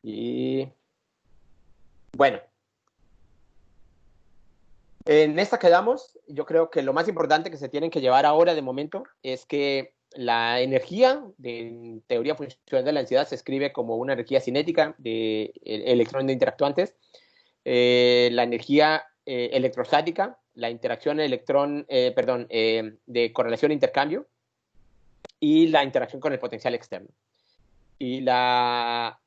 Y bueno, en esta quedamos. Yo creo que lo más importante que se tienen que llevar ahora de momento es que la energía, en teoría funcional de la densidad, se escribe como una energía cinética de electrones interactuantes. La energía electrostática, la interacción electrón, perdón, de correlación e intercambio, y la interacción con el potencial externo. Y la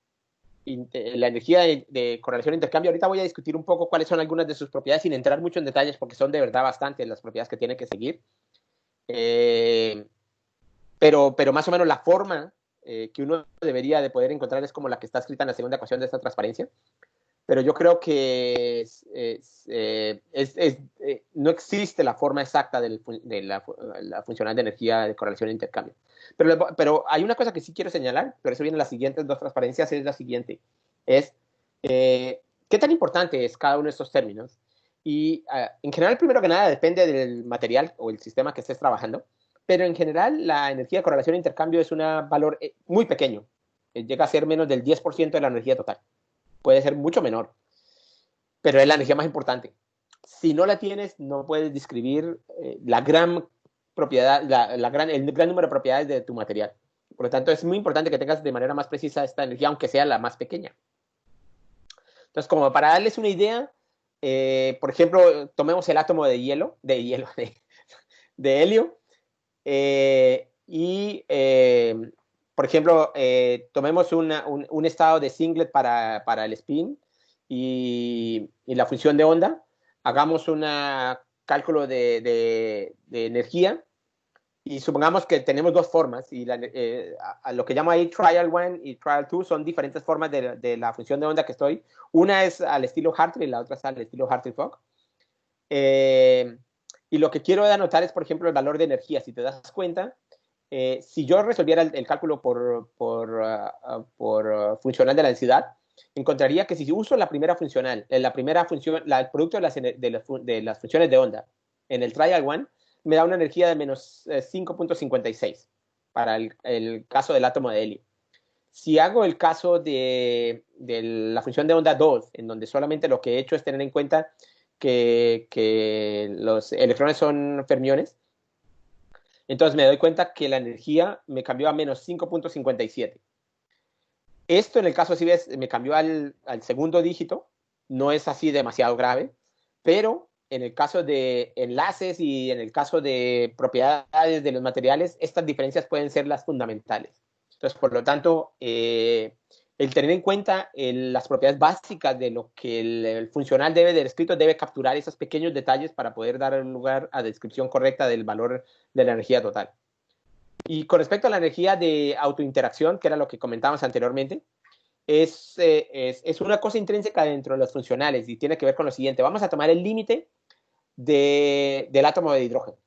energía de correlación e intercambio, ahorita voy a discutir un poco cuáles son algunas de sus propiedades sin entrar mucho en detalles porque son de verdad bastantes las propiedades que tiene que seguir. Pero más o menos la forma que uno debería de poder encontrar es como la que está escrita en la segunda ecuación de esta transparencia. Pero yo creo que no existe la forma exacta de la funcional de energía de correlación e intercambio. Pero hay una cosa que sí quiero señalar, pero eso viene en las siguientes dos transparencias, es la siguiente. Es qué tan importante es cada uno de estos términos. Y en general, primero que nada, depende del material o el sistema que estés trabajando. Pero en general, la energía de correlación e intercambio es un valor muy pequeño. Llega a ser menos del 10% de la energía total. Puede ser mucho menor, pero es la energía más importante. Si no la tienes, no puedes describir la gran propiedad, el gran número de propiedades de tu material. Por lo tanto, es muy importante que tengas de manera más precisa esta energía, aunque sea la más pequeña. Entonces, como para darles una idea, por ejemplo, tomemos el átomo de helio, y, por ejemplo, tomemos un estado de singlet para el spin y la función de onda, hagamos un cálculo de energía y supongamos que tenemos dos formas y a lo que llamo ahí trial 1 y trial 2 son diferentes formas de la función de onda que estoy. Una es al estilo Hartree y la otra es al estilo Hartree-Fock. Y lo que quiero anotar es, por ejemplo, el valor de energía. Si te das cuenta, si yo resolviera el cálculo por funcional de la densidad, encontraría que si uso la primera funcional, la primera función, el producto de las funciones de onda en el trial 1, me da una energía de menos 5.56 para el caso del átomo de helio. Si hago el caso de la función de onda 2, en donde solamente lo que he hecho es tener en cuenta que los electrones son fermiones, entonces me doy cuenta que la energía me cambió a menos 5.57. Esto en el caso, si ves, me cambió al segundo dígito, no es así demasiado grave, pero en el caso de enlaces y en el caso de propiedades de los materiales, estas diferencias pueden ser las fundamentales. Entonces, por lo tanto, el tener en cuenta las propiedades básicas de lo que el funcional debe del escrito debe capturar esos pequeños detalles para poder dar lugar a descripción correcta del valor de la energía total. Y con respecto a la energía de autointeracción, que era lo que comentábamos anteriormente, es una cosa intrínseca dentro de los funcionales y tiene que ver con lo siguiente. Vamos a tomar el límite del átomo de hidrógeno.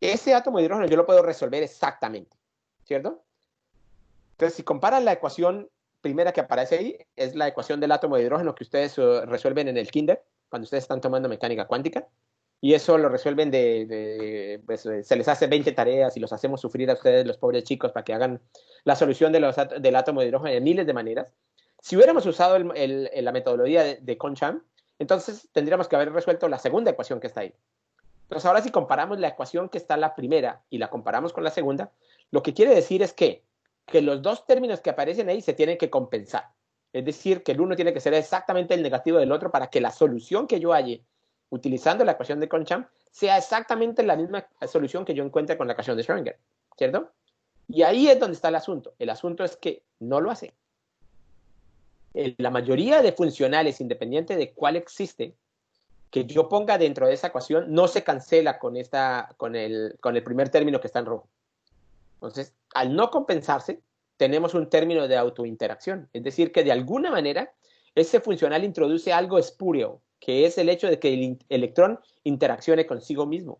Ese átomo de hidrógeno yo lo puedo resolver exactamente, ¿cierto? Entonces, si comparan la ecuación primera que aparece ahí, es la ecuación del átomo de hidrógeno que ustedes resuelven en el kinder, cuando ustedes están tomando mecánica cuántica. Y eso lo resuelven pues, se les hace 20 tareas y los hacemos sufrir a ustedes, los pobres chicos, para que hagan la solución del átomo de hidrógeno de miles de maneras. Si hubiéramos usado la metodología de Kohn-Sham, entonces tendríamos que haber resuelto la segunda ecuación que está ahí. Entonces, ahora si comparamos la ecuación que está en la primera y la comparamos con la segunda, lo que quiere decir es que los dos términos que aparecen ahí se tienen que compensar. Es decir, que el uno tiene que ser exactamente el negativo del otro para que la solución que yo halle utilizando la ecuación de Kohn-Sham sea exactamente la misma solución que yo encuentre con la ecuación de Schrödinger, ¿cierto? Y ahí es donde está el asunto. El asunto es que no lo hace. La mayoría de funcionales, independiente de cuál existe, que yo ponga dentro de esa ecuación, no se cancela con el primer término que está en rojo. Entonces, al no compensarse, tenemos un término de autointeracción. Es decir, que de alguna manera ese funcional introduce algo espúreo, que es el hecho de que el electrón interaccione consigo mismo.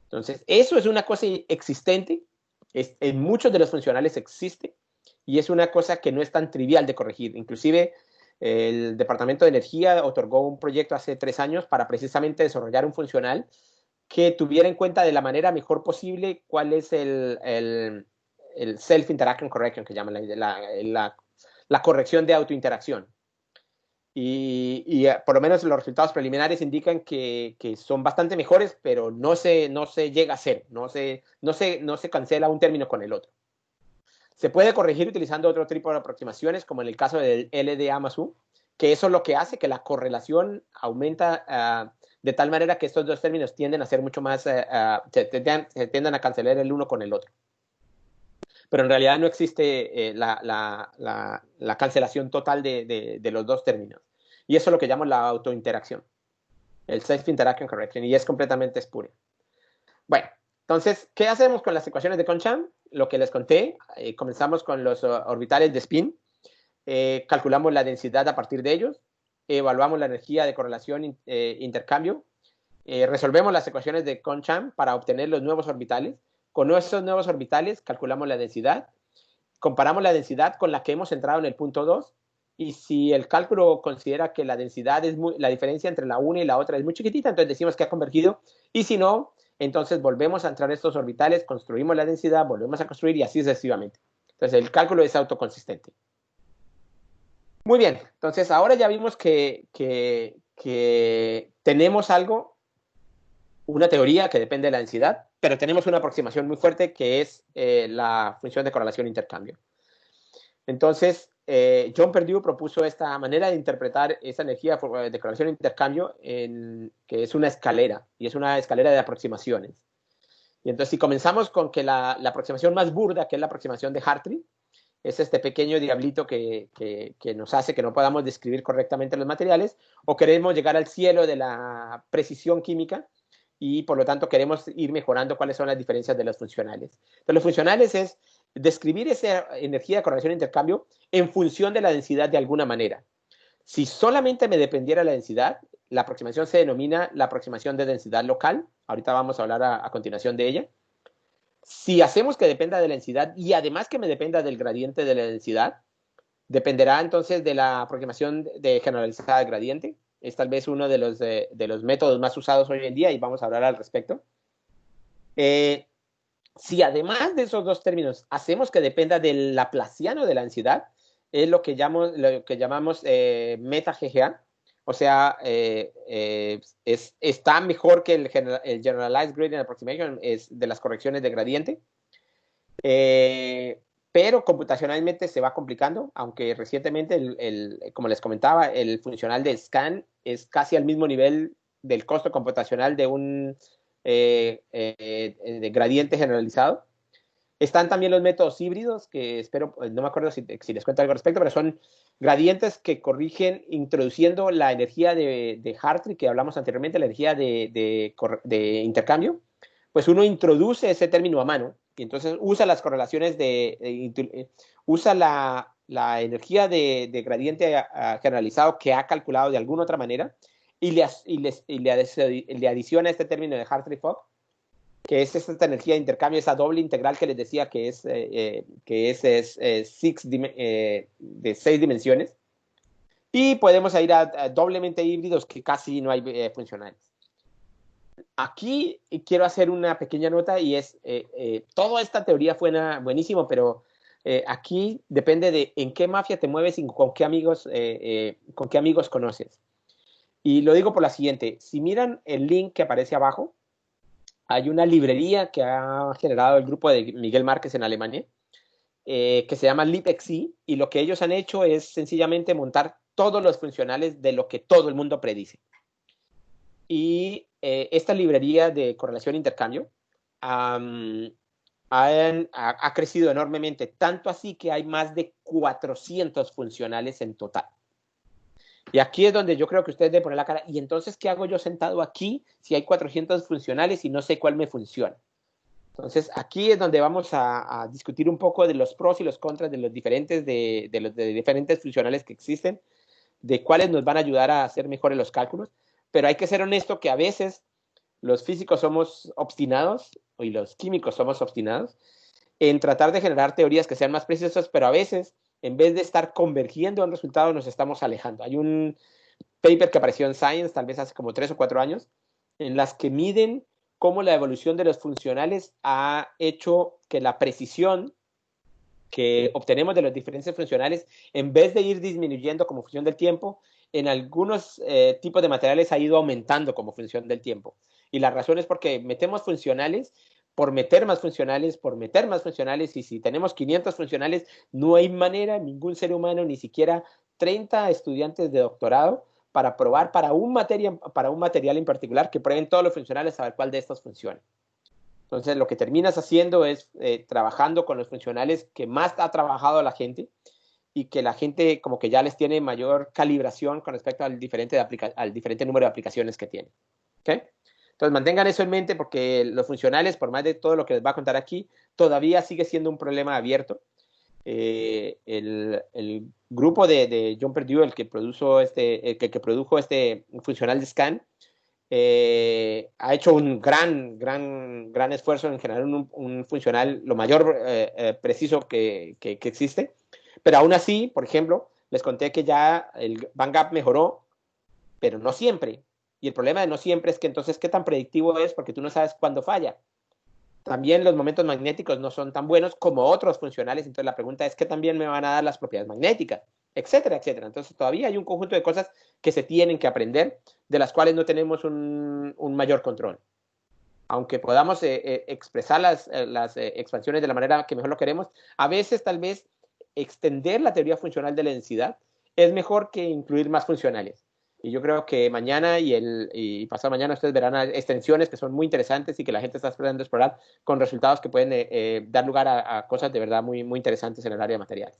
Entonces, eso es una cosa existente, en muchos de los funcionales existe, y es una cosa que no es tan trivial de corregir. Inclusive, el Departamento de Energía otorgó un proyecto hace 3 años para precisamente desarrollar un funcional que tuviera en cuenta de la manera mejor posible cuál es el self-interaction correction, que llaman la corrección de autointeracción. Y por lo menos los resultados preliminares indican que son bastante mejores, pero no se llega a cero, no se cancela un término con el otro. Se puede corregir utilizando otro tipo de aproximaciones, como en el caso del LDA más U, que eso es lo que hace que la correlación aumenta de tal manera que estos dos términos tienden a ser mucho más, se tienden a cancelar el uno con el otro. Pero en realidad no existe la cancelación total de los dos términos. Y eso es lo que llamo la autointeracción, el self-interaction correction, y es completamente espuria. Bueno, entonces, ¿qué hacemos con las ecuaciones de Kohn-Sham? Lo que les conté, comenzamos con los orbitales de spin, calculamos la densidad a partir de ellos, evaluamos la energía de correlación intercambio, resolvemos las ecuaciones de Kohn-Sham para obtener los nuevos orbitales. Con estos nuevos orbitales calculamos la densidad, comparamos la densidad con la que hemos entrado en el punto 2, y si el cálculo considera que la densidad la diferencia entre la una y la otra es muy chiquitita, entonces decimos que ha convergido, y si no, entonces volvemos a entrar en estos orbitales, construimos la densidad, volvemos a construir y así sucesivamente. Entonces el cálculo es autoconsistente. Muy bien, entonces ahora ya vimos que tenemos algo, una teoría que depende de la densidad, pero tenemos una aproximación muy fuerte que es la función de correlación intercambio. Entonces, John Perdue propuso esta manera de interpretar esa energía de correlación intercambio, que es una escalera, y es una escalera de aproximaciones. Y entonces, si comenzamos con que la aproximación más burda, que es la aproximación de Hartree, es este pequeño diablito que nos hace que no podamos describir correctamente los materiales, o queremos llegar al cielo de la precisión química, y por lo tanto queremos ir mejorando cuáles son las diferencias de los funcionales. Entonces, los funcionales es describir esa energía de correlación e intercambio en función de la densidad de alguna manera. Si solamente me dependiera la densidad, la aproximación se denomina la aproximación de densidad local. Ahorita vamos a hablar a continuación de ella. Si hacemos que dependa de la densidad y además que me dependa del gradiente de la densidad, dependerá entonces de la aproximación generalizada del gradiente. Es tal vez uno de los métodos más usados hoy en día y vamos a hablar al respecto. Si además de esos dos términos hacemos que dependa del laplaciano de la densidad, es lo que llamamos meta GGA, o sea, está mejor que el Generalized Gradient Approximation, es de las correcciones de gradiente, pero computacionalmente se va complicando, aunque recientemente, como les comentaba, el funcional de SCAN es casi al mismo nivel del costo computacional de un de gradiente generalizado. Están también los métodos híbridos, que espero, no me acuerdo si les cuento algo al respecto, pero son gradientes que corrigen introduciendo la energía de Hartree, que hablamos anteriormente, la energía de intercambio. Pues uno introduce ese término a mano y entonces usa las correlaciones usa la energía de gradiente generalizado que ha calculado de alguna otra manera y le adiciona este término de Hartree-Fock, que es esta energía de intercambio, esa doble integral que les decía que es de 6 dimensiones. Y podemos ir a doblemente híbridos que casi no hay funcionales. Aquí quiero hacer una pequeña nota y es, toda esta teoría fue buenísimo, pero aquí depende de en qué mafia te mueves y con qué amigos conoces. Y lo digo por la siguiente, si miran el link que aparece abajo, hay una librería que ha generado el grupo de Miguel Márquez en Alemania, que se llama libxc, y lo que ellos han hecho es sencillamente montar todos los funcionales de lo que todo el mundo predice. Y esta librería de correlación e intercambio ha crecido enormemente, tanto así que hay más de 400 funcionales en total. Y aquí es donde yo creo que ustedes deben poner la cara. ¿Y entonces qué hago yo sentado aquí si hay 400 funcionales y no sé cuál me funciona? Entonces aquí es donde vamos a discutir un poco de los pros y los contras de los diferentes, de diferentes funcionales que existen, de cuáles nos van a ayudar a hacer mejores los cálculos. Pero hay que ser honesto que a veces los físicos somos obstinados y los químicos somos obstinados en tratar de generar teorías que sean más precisas, pero a veces, en vez de estar convergiendo en resultados, nos estamos alejando. Hay un paper que apareció en Science, tal vez hace como 3 o 4 años, en las que miden cómo la evolución de los funcionales ha hecho que la precisión que obtenemos de los diferentes funcionales, en vez de ir disminuyendo como función del tiempo, en algunos tipos de materiales ha ido aumentando como función del tiempo. Y la razón es porque metemos funcionales por meter más funcionales, por meter más funcionales, y si tenemos 500 funcionales, no hay manera, ningún ser humano, ni siquiera 30 estudiantes de doctorado, para probar para un material en particular, que prueben todos los funcionales a ver cuál de estos funciona. Entonces, lo que terminas haciendo es trabajando con los funcionales que más ha trabajado la gente y que la gente como que ya les tiene mayor calibración con respecto al diferente número de aplicaciones que tiene. ¿Okay? Entonces, mantengan eso en mente porque los funcionales, por más de todo lo que les va a contar aquí, todavía sigue siendo un problema abierto. El grupo de John Perdue, el que produjo este funcional de scan, ha hecho un gran esfuerzo en generar un funcional lo mayor preciso que existe, pero aún así, por ejemplo, les conté que ya el bandgap mejoró, pero no siempre. Y el problema de no siempre es que entonces, ¿qué tan predictivo es? Porque tú no sabes cuándo falla. También los momentos magnéticos no son tan buenos como otros funcionales, entonces la pregunta es, ¿qué también me van a dar las propiedades magnéticas? Etcétera, etcétera. Entonces todavía hay un conjunto de cosas que se tienen que aprender, de las cuales no tenemos un mayor control. Aunque podamos expresar las expansiones de la manera que mejor lo queremos, a veces tal vez extender la teoría funcional de la densidad es mejor que incluir más funcionales. Y yo creo que mañana y pasado mañana ustedes verán extensiones que son muy interesantes y que la gente está esperando explorar con resultados que pueden dar lugar a cosas de verdad muy, muy interesantes en el área de materiales.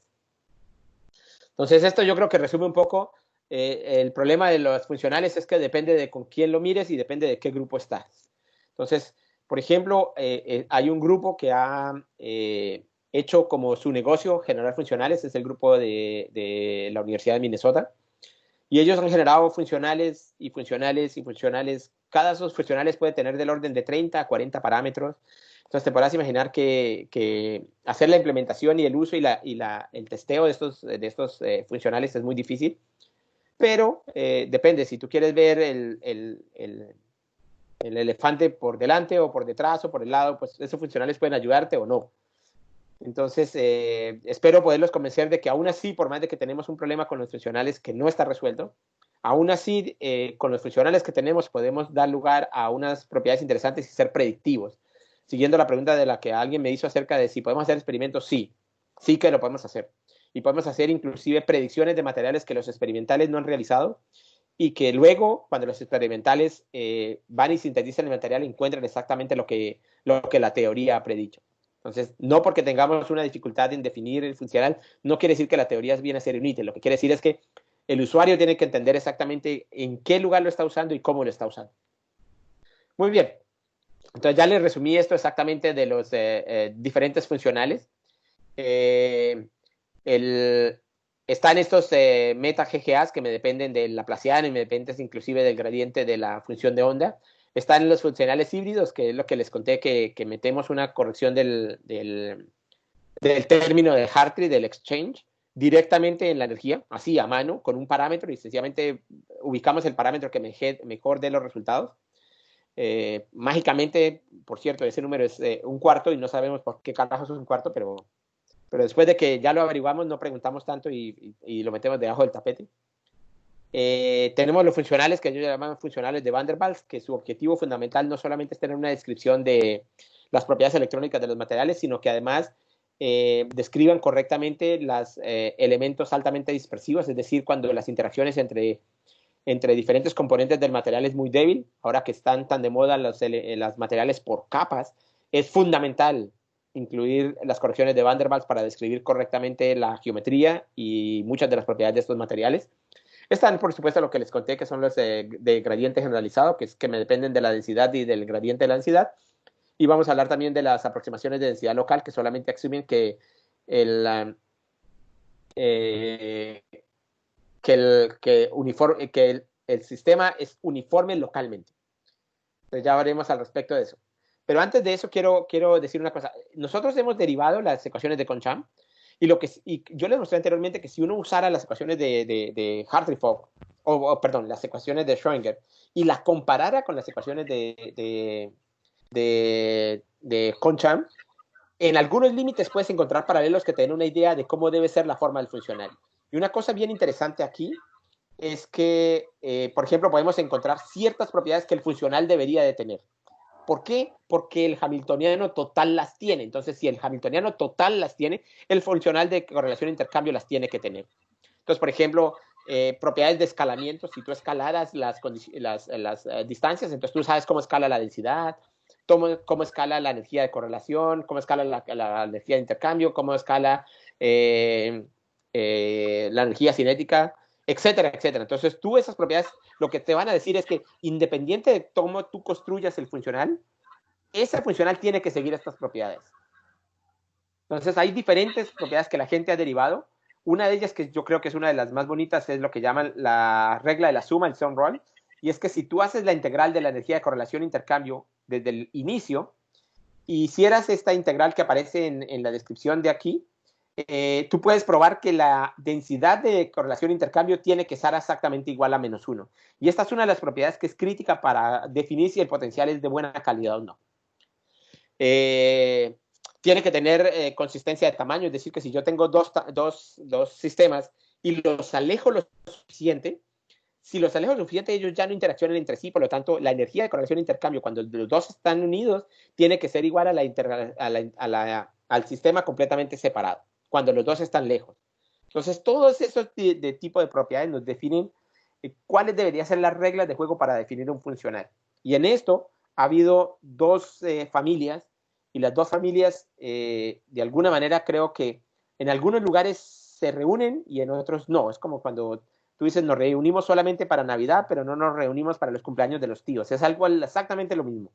Entonces, esto yo creo que resume un poco el problema de los funcionales es que depende de con quién lo mires y depende de qué grupo estás. Entonces, por ejemplo, hay un grupo que ha hecho como su negocio generar funcionales, es el grupo de la Universidad de Minnesota, y ellos han generado funcionales y funcionales y funcionales. Cada de esos funcionales puede tener del orden de 30 a 40 parámetros. Entonces te podrás imaginar que hacer la implementación y el uso y el testeo de estos funcionales es muy difícil, pero depende, si tú quieres ver el elefante por delante o por detrás o por el lado, pues esos funcionales pueden ayudarte o no. Entonces, espero poderlos convencer de que aún así, por más de que tenemos un problema con los funcionales que no está resuelto, aún así, con los funcionales que tenemos podemos dar lugar a unas propiedades interesantes y ser predictivos. Siguiendo la pregunta de la que alguien me hizo acerca de si podemos hacer experimentos, sí, sí que lo podemos hacer. Y podemos hacer inclusive predicciones de materiales que los experimentales no han realizado y que luego, cuando los experimentales van y sintetizan el material, encuentran exactamente lo que la teoría ha predicho. Entonces, no porque tengamos una dificultad en definir el funcional, no quiere decir que la teoría viene a ser inútil. Lo que quiere decir es que el usuario tiene que entender exactamente en qué lugar lo está usando y cómo lo está usando. Muy bien. Entonces, ya les resumí esto exactamente de los diferentes funcionales. Están estos meta GGAs que me dependen del Laplaciano y me dependen inclusive del gradiente de la función de onda. Están los funcionales híbridos, que es lo que les conté, que metemos una corrección del término de Hartree, del exchange, directamente en la energía, así a mano, con un parámetro, y sencillamente ubicamos el parámetro que mejor dé los resultados. Mágicamente, por cierto, ese número es un cuarto y no sabemos por qué carajos es un cuarto, pero después de que ya lo averiguamos, no preguntamos tanto y lo metemos debajo del tapete. Tenemos los funcionales que ellos llaman funcionales de Van der Waals, que su objetivo fundamental no solamente es tener una descripción de las propiedades electrónicas de los materiales, sino que además describan correctamente los elementos altamente dispersivos, es decir, cuando las interacciones entre diferentes componentes del material es muy débil. Ahora que están tan de moda los materiales por capas, es fundamental incluir las correcciones de Van der Waals para describir correctamente la geometría y muchas de las propiedades de estos materiales. Están, por supuesto, lo que les conté, que son los de gradiente generalizado, que me dependen de la densidad y del gradiente de la densidad. Y vamos a hablar también de las aproximaciones de densidad local, que solamente asumen que el sistema es uniforme localmente. Entonces ya veremos al respecto de eso. Pero antes de eso quiero decir una cosa. Nosotros hemos derivado las ecuaciones de Conchamp y yo les mostré anteriormente que si uno usara las ecuaciones de Hartree-Fock, perdón, las ecuaciones de Schrödinger y las comparara con las ecuaciones de Conchamp, En algunos límites puedes encontrar paralelos que te den una idea de cómo debe ser la forma del funcional. Y una cosa bien interesante aquí es que, por ejemplo, podemos encontrar ciertas propiedades que el funcional debería de tener. ¿Por qué? Porque el hamiltoniano total las tiene. Entonces, si el hamiltoniano total las tiene, el funcional de correlación e intercambio las tiene que tener. Entonces, por ejemplo, propiedades de escalamiento, si tú escalaras las distancias, entonces tú sabes cómo escala la densidad, cómo escala la energía de correlación, cómo escala la energía de intercambio, cómo escala la energía cinética, etcétera, etcétera. Entonces, tú esas propiedades, lo que te van a decir es que independiente de cómo tú construyas el funcional, ese funcional tiene que seguir estas propiedades. Entonces, hay diferentes propiedades que la gente ha derivado. Una de ellas, que yo creo que es una de las más bonitas, es lo que llaman la regla de la suma, el sum rule, y es que si tú haces la integral de la energía de correlación e intercambio desde el inicio, y hicieras esta integral que aparece en la descripción de aquí, tú puedes probar que la densidad de correlación e intercambio tiene que ser exactamente igual a -1. Y esta es una de las propiedades que es crítica para definir si el potencial es de buena calidad o no. Tiene que tener consistencia de tamaño, es decir, que si yo tengo dos sistemas y los alejo lo suficiente, si los alejo lo suficiente, ellos ya no interaccionan entre sí, por lo tanto, la energía de correlación e intercambio, cuando los dos están unidos, tiene que ser igual al sistema completamente separado, cuando los dos están lejos. Entonces, todos esos de tipo de propiedades nos definen cuáles deberían ser las reglas de juego para definir un funcional. Y en esto ha habido dos familias, y las dos familias, de alguna manera, creo que en algunos lugares se reúnen y en otros no. Es como cuando tú dices, nos reunimos solamente para Navidad, pero no nos reunimos para los cumpleaños de los tíos. Es algo exactamente lo mismo.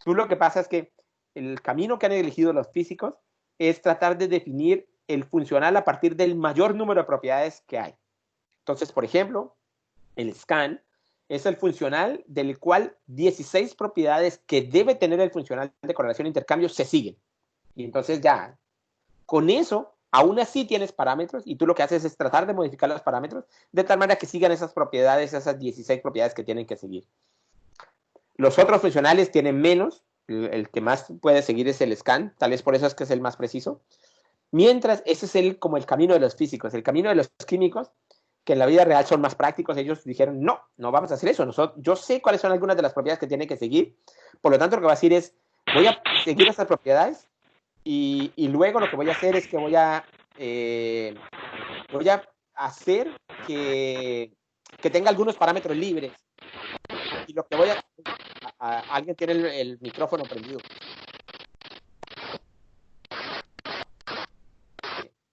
Tú lo que pasa es que el camino que han elegido los físicos es tratar de definir el funcional a partir del mayor número de propiedades que hay. Entonces, por ejemplo, el scan es el funcional del cual 16 propiedades que debe tener el funcional de correlación e intercambio se siguen. Y entonces ya, con eso, aún así tienes parámetros y tú lo que haces es tratar de modificar los parámetros de tal manera que sigan esas propiedades, esas 16 propiedades que tienen que seguir. Los otros funcionales tienen menos, el que más puede seguir es el scan, tal vez por eso es que es el más preciso. Mientras, ese es como el camino de los físicos. El camino de los químicos, que en la vida real son más prácticos, ellos dijeron, no, no vamos a hacer eso. Yo sé cuáles son algunas de las propiedades que tienen que seguir, por lo tanto lo que voy a decir es, voy a seguir estas propiedades y luego lo que voy a hacer es que voy a hacer que tenga algunos parámetros libres. Y lo que voy alguien tiene el micrófono prendido.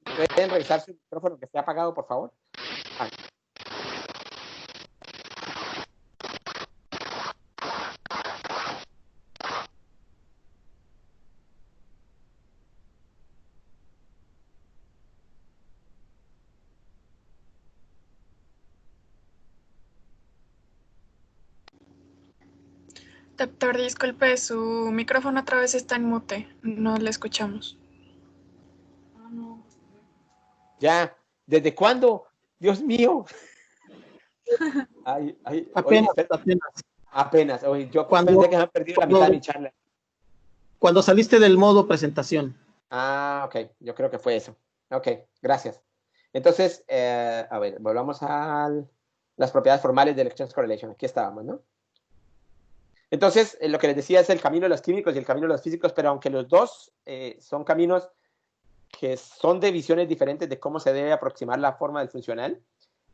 ¿Pueden revisar su micrófono que esté apagado, por favor? Doctor, disculpe, su micrófono otra vez está en mute. No le escuchamos. Ya, ¿desde cuándo? Dios mío. Apenas. Oye, yo pensé que me han perdido la mitad de mi charla. Cuando saliste del modo presentación. Ok. Yo creo que fue eso. Ok, gracias. Entonces, a ver, volvamos a las propiedades formales del exchange correlation. Aquí estábamos, ¿no? Entonces, lo que les decía es el camino de los químicos y el camino de los físicos, pero aunque los dos son caminos que son de visiones diferentes de cómo se debe aproximar la forma del funcional,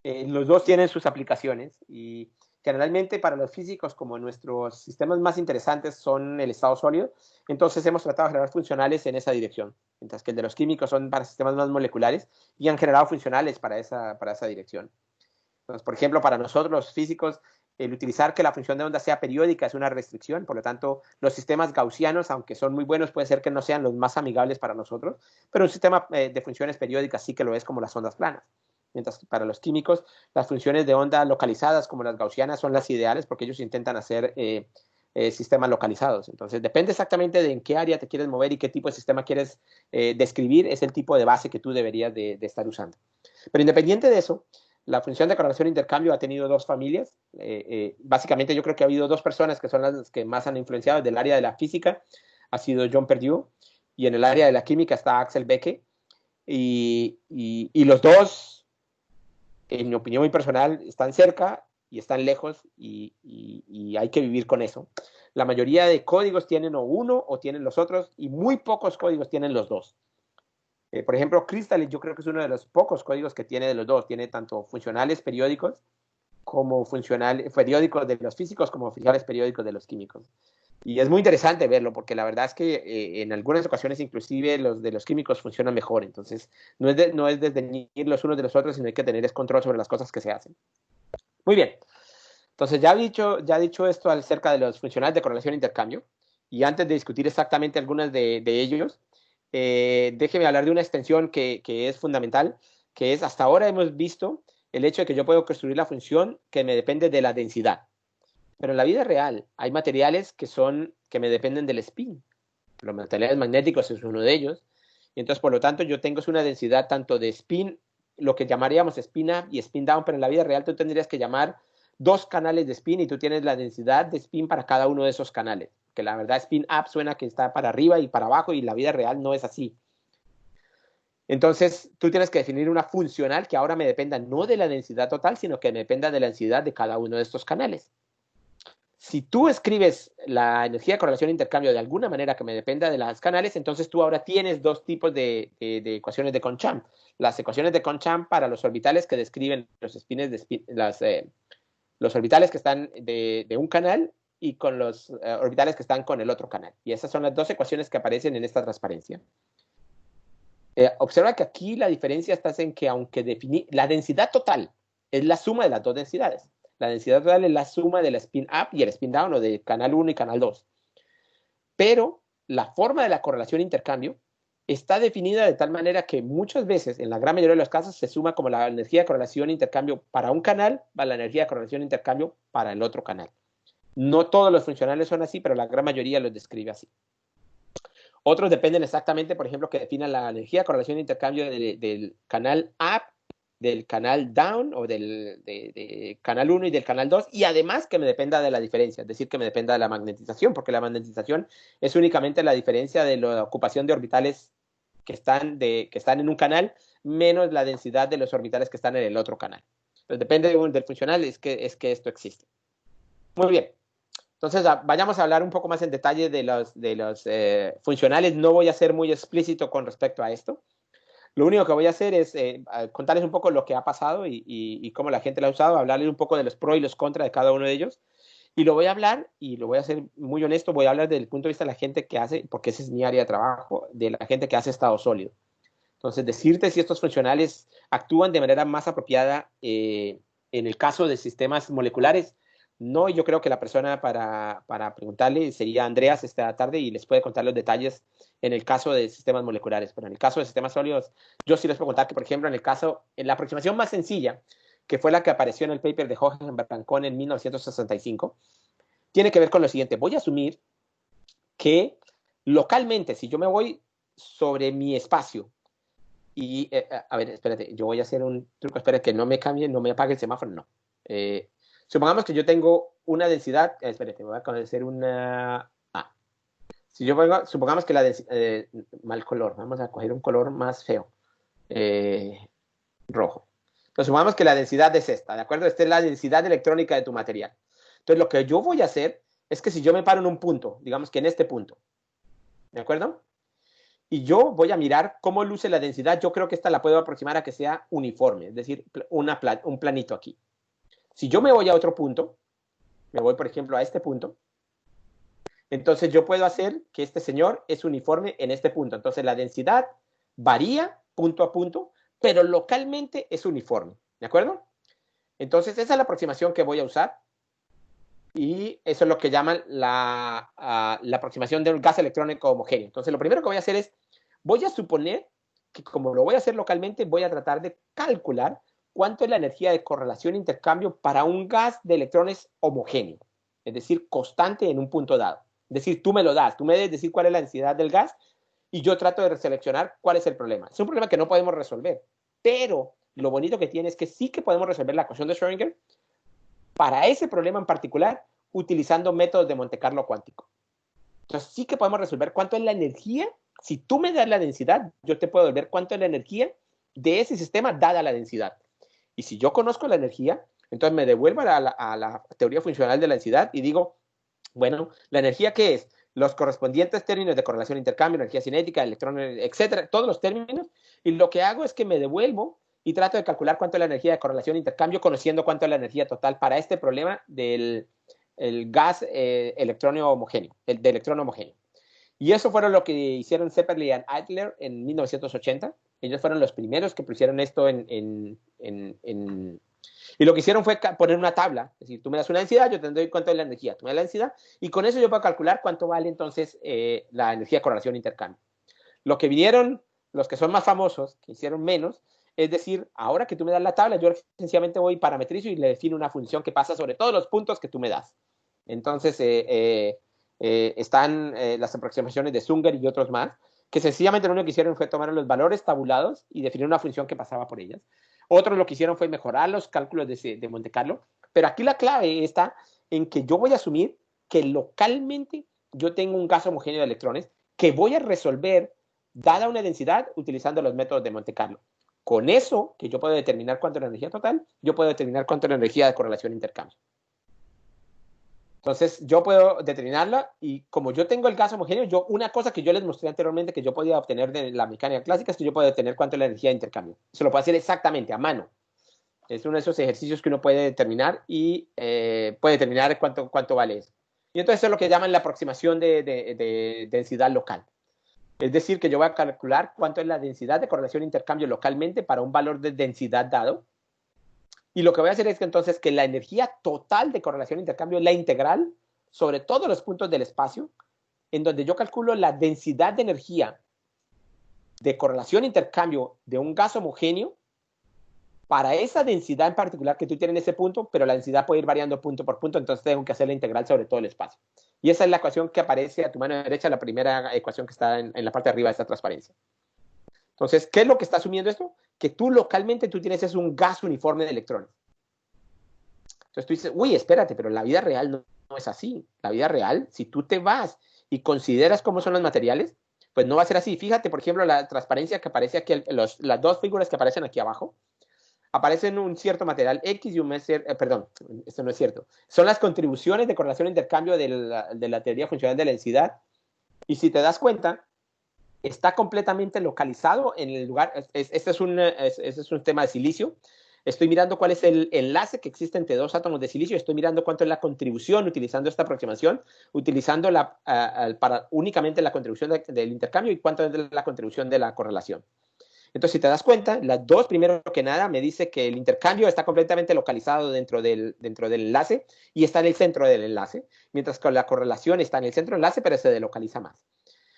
los dos tienen sus aplicaciones y generalmente para los físicos, como nuestros sistemas más interesantes son el estado sólido, entonces hemos tratado de generar funcionales en esa dirección, mientras que el de los químicos son para sistemas más moleculares y han generado funcionales para esa dirección. Entonces, por ejemplo, para nosotros los físicos, el utilizar que la función de onda sea periódica es una restricción, por lo tanto, los sistemas gaussianos, aunque son muy buenos, puede ser que no sean los más amigables para nosotros, pero un sistema de funciones periódicas sí que lo es, como las ondas planas. Mientras que para los químicos, las funciones de onda localizadas, como las gaussianas, son las ideales porque ellos intentan hacer sistemas localizados. Entonces, depende exactamente de en qué área te quieres mover y qué tipo de sistema quieres describir, es el tipo de base que tú deberías de estar usando. Pero independiente de eso, la función de correlación e intercambio ha tenido dos familias. Básicamente yo creo que ha habido dos personas que son las que más han influenciado del área de la física. Ha sido John Perdue y en el área de la química está Axel Becke, y los dos, en mi opinión muy personal, están cerca y están lejos, y hay que vivir con eso. La mayoría de códigos tienen o uno o tienen los otros, y muy pocos códigos tienen los dos. Por ejemplo, Crystal yo creo que es uno de los pocos códigos que tiene de los dos. Tiene tanto funcionales periódicos como periódicos de los físicos como oficiales periódicos de los químicos. Y es muy interesante verlo porque la verdad es que en algunas ocasiones inclusive los de los químicos funcionan mejor. Entonces no es desdeñir los unos de los otros, sino hay que tener control sobre las cosas que se hacen. Muy bien. Entonces ya dicho esto acerca de los funcionales de correlación e intercambio, y antes de discutir exactamente algunos de ellos, déjeme hablar de una extensión que es fundamental, que es hasta ahora hemos visto el hecho de que yo puedo construir la función que me depende de la densidad. Pero en la vida real hay materiales que me dependen del spin. Los materiales magnéticos es uno de ellos. Y entonces, por lo tanto, yo tengo una densidad tanto de spin, lo que llamaríamos spin up y spin down, pero en la vida real tú tendrías que llamar dos canales de spin y tú tienes la densidad de spin para cada uno de esos canales. Que la verdad spin up suena que está para arriba y para abajo y la vida real no es así. Entonces, tú tienes que definir una funcional que ahora me dependa no de la densidad total, sino que me dependa de la densidad de cada uno de estos canales. Si tú escribes la energía de correlación e intercambio de alguna manera que me dependa de los canales, entonces tú ahora tienes dos tipos de ecuaciones de Conchamp. Las ecuaciones de Conchamp para los orbitales que describen los spines de los orbitales que están de un canal y con los orbitales que están con el otro canal. Y esas son las dos ecuaciones que aparecen en esta transparencia. Observa que aquí la diferencia está en que aunque la densidad total es la suma de las dos densidades. La densidad total es la suma del spin up y el spin down, o de canal 1 y canal 2. Pero la forma de la correlación e intercambio está definida de tal manera que muchas veces, en la gran mayoría de los casos, se suma como la energía de correlación e intercambio para un canal, para la energía de correlación e intercambio para el otro canal. No todos los funcionales son así, pero la gran mayoría los describe así. Otros dependen exactamente, por ejemplo, que definan la energía de correlación e intercambio del canal up, del canal down, o del canal 1 y del canal 2, y además que me dependa de la diferencia, es decir, que me dependa de la magnetización, porque la magnetización es únicamente la diferencia de la ocupación de orbitales que están en un canal, menos la densidad de los orbitales que están en el otro canal. Entonces, depende del funcional, es que esto existe. Muy bien. Entonces, vayamos a hablar un poco más en detalle de los funcionales. No voy a ser muy explícito con respecto a esto. Lo único que voy a hacer es contarles un poco lo que ha pasado y cómo la gente lo ha usado, hablarles un poco de los pros y los contras de cada uno de ellos. Y lo voy a hablar, y lo voy a hacer muy honesto, voy a hablar desde el punto de vista de la gente que hace, porque ese es mi área de trabajo, de la gente que hace estado sólido. Entonces, decirte si estos funcionales actúan de manera más apropiada en el caso de sistemas moleculares, no. Yo creo que la persona para preguntarle sería Andreas esta tarde, y les puede contar los detalles en el caso de sistemas moleculares. Pero en el caso de sistemas sólidos, yo sí les puedo contar que, por ejemplo, en la aproximación más sencilla, que fue la que apareció en el paper de Hohenberg-Brancon en 1965, tiene que ver con lo siguiente. Voy a asumir que localmente, si yo me voy sobre mi espacio, y, a ver, espérate, yo voy a hacer un truco, espera que no me cambie, no me apague el semáforo, no. Supongamos que yo tengo una densidad, espérate, voy a hacer una... Si yo supongamos que la densidad... mal color, vamos a coger un color más feo. Rojo. Entonces, supongamos que la densidad es esta, ¿de acuerdo? Esta es la densidad electrónica de tu material. Entonces, lo que yo voy a hacer es que si yo me paro en un punto, digamos que en este punto, ¿de acuerdo? Y yo voy a mirar cómo luce la densidad. Yo creo que esta la puedo aproximar a que sea uniforme, es decir, un planito aquí. Si yo me voy a otro punto, me voy, por ejemplo, a este punto, entonces yo puedo hacer que este señor es uniforme en este punto. Entonces la densidad varía punto a punto, pero localmente es uniforme, ¿de acuerdo? Entonces esa es la aproximación que voy a usar, y eso es lo que llaman la aproximación de un gas electrónico homogéneo. Entonces lo primero que voy a hacer es, voy a suponer que como lo voy a hacer localmente, voy a tratar de calcular cuánto es la energía de correlación e intercambio para un gas de electrones homogéneo, es decir, constante en un punto dado. Es decir, tú me lo das, tú me debes decir cuál es la densidad del gas y yo trato de seleccionar cuál es el problema. Es un problema que no podemos resolver, pero lo bonito que tiene es que sí que podemos resolver la ecuación de Schrödinger para ese problema en particular utilizando métodos de Monte Carlo cuántico. Entonces sí que podemos resolver cuánto es la energía Si tú me das la densidad, yo te puedo ver cuánto es la energía de ese sistema dada la densidad. Y si yo conozco la energía, entonces me devuelvo a la teoría funcional de la densidad y digo, bueno, ¿la energía qué es? Los correspondientes términos de correlación intercambio, energía cinética, electrones, etcétera, todos los términos. Y lo que hago es que me devuelvo y trato de calcular cuánto es la energía de correlación intercambio, conociendo cuánto es la energía total para este problema del gas electrónio homogéneo, de electrón homogéneo. Y eso fueron lo que hicieron Sepperl y Adler en 1980. Ellos fueron los primeros que pusieron esto y lo que hicieron fue poner una tabla. Es decir, tú me das una densidad, yo te doy cuánto es la energía. Tú me das la densidad y con eso yo puedo calcular cuánto vale entonces la energía de correlación intercambio. Lo que vinieron, los que son más famosos, que hicieron menos, es decir, ahora que tú me das la tabla, yo sencillamente voy y parametrizo y le defino una función que pasa sobre todos los puntos que tú me das. Entonces, están las aproximaciones de Zunger y otros más, que sencillamente lo único que hicieron fue tomar los valores tabulados y definir una función que pasaba por ellas. Otros lo que hicieron fue mejorar los cálculos de Monte Carlo, pero aquí la clave está en que yo voy a asumir que localmente yo tengo un gas homogéneo de electrones que voy a resolver dada una densidad utilizando los métodos de Monte Carlo. Con eso, que yo puedo determinar cuánto es la energía total, yo puedo determinar cuánto es la energía de correlación intercambio. Entonces, yo puedo determinarla y como yo tengo el gas homogéneo, una cosa que yo les mostré anteriormente que yo podía obtener de la mecánica clásica es que yo puedo determinar cuánto es la energía de intercambio. Se lo puedo hacer exactamente a mano. Es uno de esos ejercicios que uno puede determinar y puede determinar cuánto vale eso. Y entonces eso es lo que llaman la aproximación de densidad local. Es decir, que yo voy a calcular cuánto es la densidad de correlación intercambio localmente para un valor de densidad dado. Y lo que voy a hacer es que entonces que la energía total de correlación intercambio es la integral sobre todos los puntos del espacio, en donde yo calculo la densidad de energía de correlación intercambio de un gas homogéneo para esa densidad en particular que tú tienes en ese punto, pero la densidad puede ir variando punto por punto, entonces tengo que hacer la integral sobre todo el espacio. Y esa es la ecuación que aparece a tu mano derecha, la primera ecuación que está en la parte de arriba de esta transparencia. Entonces, ¿qué es lo que está asumiendo esto? Que tú localmente tú tienes es un gas uniforme de electrones. Entonces tú dices, uy, espérate, pero la vida real no es así. La vida real, si tú te vas y consideras cómo son los materiales, pues no va a ser así. Fíjate, por ejemplo, la transparencia que aparece aquí, las dos figuras que aparecen aquí abajo, aparecen un cierto material X y un perdón, esto no es cierto. Son las contribuciones de correlación e intercambio de la teoría funcional de la densidad. Y si te das cuenta, está completamente localizado en el lugar. Este es un tema de silicio. Estoy mirando cuál es el enlace que existe entre dos átomos de silicio. Estoy mirando cuánto es la contribución utilizando esta aproximación, utilizando únicamente la contribución del intercambio y cuánto es la contribución de la correlación. Entonces, si te das cuenta, las dos, primero que nada, me dice que el intercambio está completamente localizado dentro del enlace y está en el centro del enlace, mientras que la correlación está en el centro del enlace, pero se delocaliza más.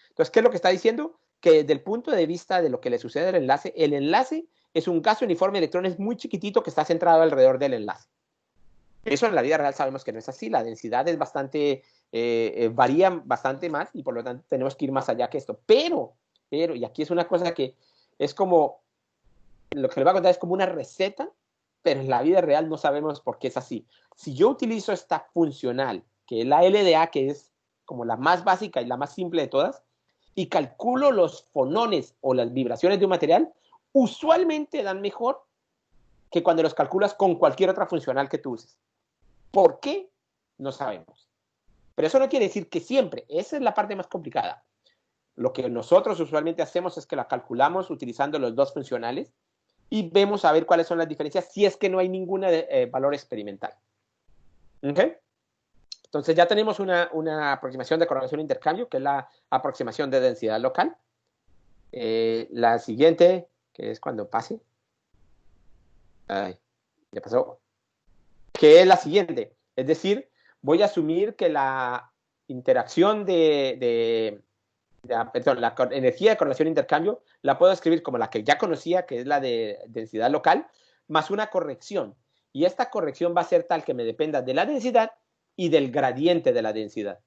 Entonces, ¿qué es lo que está diciendo? Que desde el punto de vista de lo que le sucede al enlace, el enlace es un gas uniforme de electrones muy chiquitito que está centrado alrededor del enlace. Eso en la vida real sabemos que no es así. La densidad es varía bastante más y por lo tanto tenemos que ir más allá que esto. Pero, y aquí es una cosa que es como, lo que les voy a contar es como una receta, pero en la vida real no sabemos por qué es así. Si yo utilizo esta funcional, que es la LDA, que es como la más básica y la más simple de todas, y calculo los fonones o las vibraciones de un material, usualmente dan mejor que cuando los calculas con cualquier otra funcional que tú uses. ¿Por qué? No sabemos. Pero eso no quiere decir que siempre. Esa es la parte más complicada. Lo que nosotros usualmente hacemos es que la calculamos utilizando los dos funcionales y vemos a ver cuáles son las diferencias si es que no hay ningún valor experimental. ¿Ok? Entonces ya tenemos una aproximación de correlación e intercambio, que es la aproximación de densidad local. La siguiente, que es cuando pase. Ay, ya pasó. Que es la siguiente. Es decir, voy a asumir que la interacción la energía de correlación e intercambio la puedo escribir como la que ya conocía, que es la de densidad local, más una corrección. Y esta corrección va a ser tal que me dependa de la densidad y del gradiente de la densidad,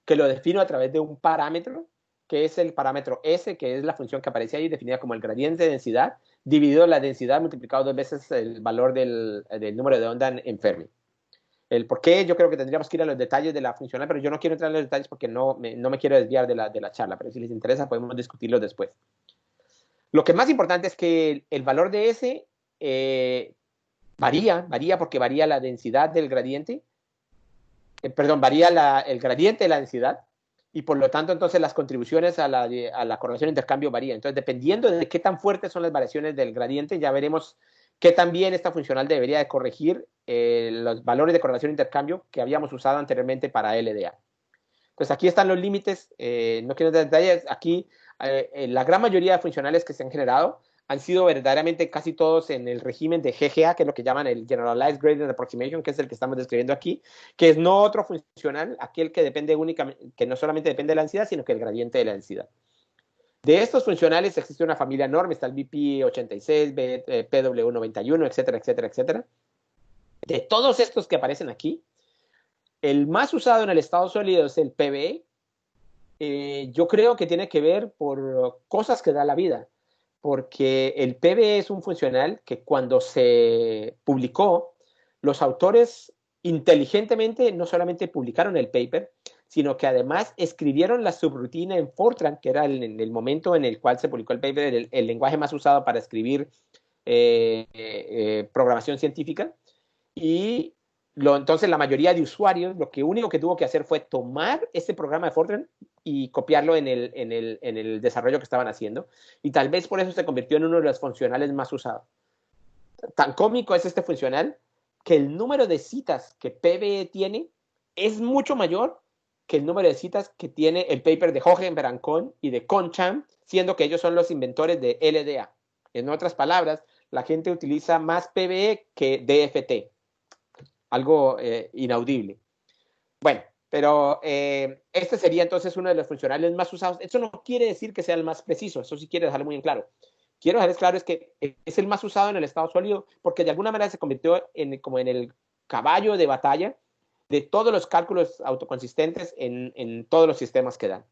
que lo defino a través de un parámetro, que es el parámetro S, que es la función que aparece ahí, definida como el gradiente de densidad, dividido la densidad multiplicado 2 veces el valor del número de onda en Fermi. el por qué, yo creo que tendríamos que ir a los detalles de la funcional, pero yo no quiero entrar en los detalles porque no me quiero desviar de la charla, pero si les interesa podemos discutirlo después. Lo que más importante es que el valor de S varía porque varía la densidad del gradiente, varía el gradiente de la densidad, y por lo tanto entonces las contribuciones a la correlación de intercambio varían. Entonces, dependiendo de qué tan fuertes son las variaciones del gradiente, ya veremos qué tan bien esta funcional debería de corregir los valores de correlación de intercambio que habíamos usado anteriormente para LDA. Entonces, aquí están los límites, no quiero dar detalles, aquí la gran mayoría de funcionales que se han generado han sido verdaderamente casi todos en el régimen de GGA, que es lo que llaman el Generalized Gradient Approximation, que es el que estamos describiendo aquí, que es no otro funcional, aquel que depende únicamente, que no solamente depende de la densidad, sino que el gradiente de la densidad. De estos funcionales existe una familia enorme, está el BP86, PW91, etcétera, etcétera, etcétera. De todos estos que aparecen aquí, el más usado en el estado sólido es el PBE. Yo creo que tiene que ver por cosas que da la vida, porque el PBE es un funcional que cuando se publicó, los autores inteligentemente no solamente publicaron el paper, sino que además escribieron la subrutina en Fortran, que era el momento en el cual se publicó el paper, el lenguaje más usado para escribir programación científica, y entonces la mayoría de usuarios lo único que tuvo que hacer fue tomar este programa de Fortran y copiarlo en el desarrollo que estaban haciendo, y tal vez por eso se convirtió en uno de los funcionales más usados. Tan cómico es este funcional que el número de citas que PBE tiene es mucho mayor que el número de citas que tiene el paper de Hohenberg & Kohn y de Concham, siendo que ellos son los inventores de LDA. En otras palabras, la gente utiliza más PBE que DFT. Algo inaudible. Bueno, pero este sería entonces uno de los funcionales más usados. Eso no quiere decir que sea el más preciso, eso sí quiero dejarlo muy en claro. Quiero dejarles claro es que es el más usado en el estado sólido porque de alguna manera se convirtió como en el caballo de batalla de todos los cálculos autoconsistentes en todos los sistemas que dan.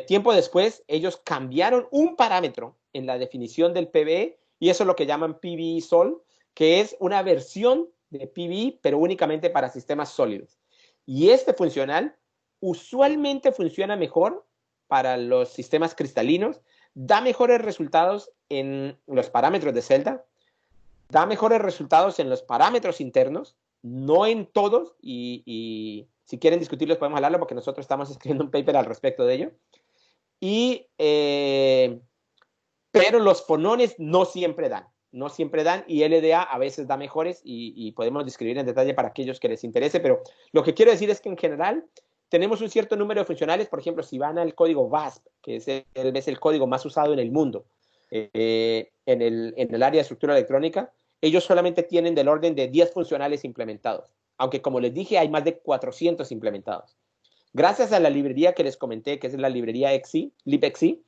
Tiempo después, ellos cambiaron un parámetro en la definición del PBE y eso es lo que llaman PBE-SOL, que es una versión de PBE, pero únicamente para sistemas sólidos. Y este funcional usualmente funciona mejor para los sistemas cristalinos, da mejores resultados en los parámetros de celda, da mejores resultados en los parámetros internos, no en todos, y si quieren discutirlos podemos hablarlo porque nosotros estamos escribiendo un paper al respecto de ello. Pero los fonones no siempre dan, y LDA a veces da mejores y podemos describir en detalle para aquellos que les interese, pero lo que quiero decir es que en general tenemos un cierto número de funcionales. Por ejemplo, si van al código VASP, que es el código más usado en el mundo en el área de estructura electrónica, ellos solamente tienen del orden de 10 funcionales implementados, aunque como les dije hay más de 400 implementados. Gracias a la librería que les comenté, que es la librería libxc,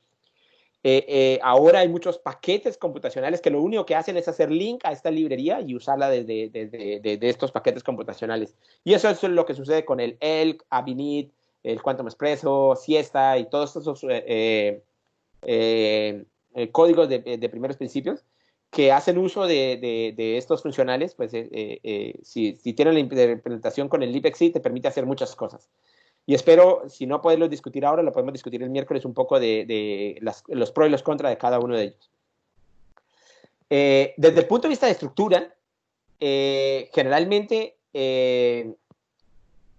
ahora hay muchos paquetes computacionales que lo único que hacen es hacer link a esta librería y usarla de estos paquetes computacionales. Y eso es lo que sucede con el ELK, Abinit, el Quantum Espresso, Siesta y todos esos códigos de primeros principios que hacen uso de estos funcionales. Pues si tienen la implementación con el libxc te permite hacer muchas cosas. Y espero, si no poderlo discutir ahora, lo podemos discutir el miércoles un poco de los pros y los contras de cada uno de ellos. Desde el punto de vista de estructura, generalmente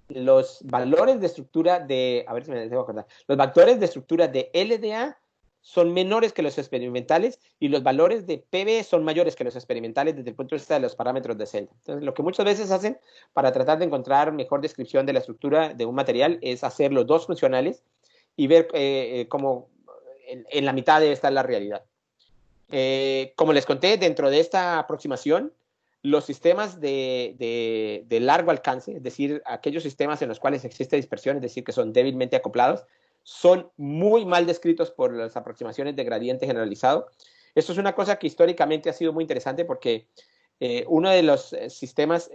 los valores de estructura a ver si me debo acordar, los valores de estructura de LDA son menores que los experimentales y los valores de PB son mayores que los experimentales desde el punto de vista de los parámetros de celda. Entonces, lo que muchas veces hacen para tratar de encontrar mejor descripción de la estructura de un material es hacer los dos funcionales y ver cómo en la mitad debe estar la realidad. Como les conté, dentro de esta aproximación, los sistemas de largo alcance, es decir, aquellos sistemas en los cuales existe dispersión, es decir, que son débilmente acoplados, son muy mal descritos por las aproximaciones de gradiente generalizado. Esto es una cosa que históricamente ha sido muy interesante porque uno de los sistemas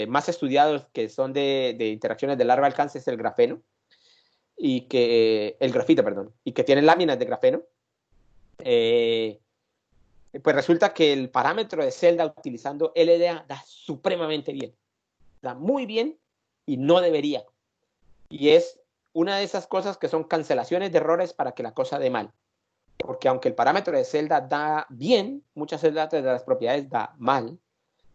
más estudiados que son de interacciones de largo alcance es el grafeno, el grafito, perdón, y que tiene láminas de grafeno. Pues resulta que el parámetro de celda utilizando LDA da supremamente bien. Da muy bien y no debería. Y es una de esas cosas que son cancelaciones de errores para que la cosa dé mal. Porque aunque el parámetro de celda da bien, muchas celdas de las propiedades da mal.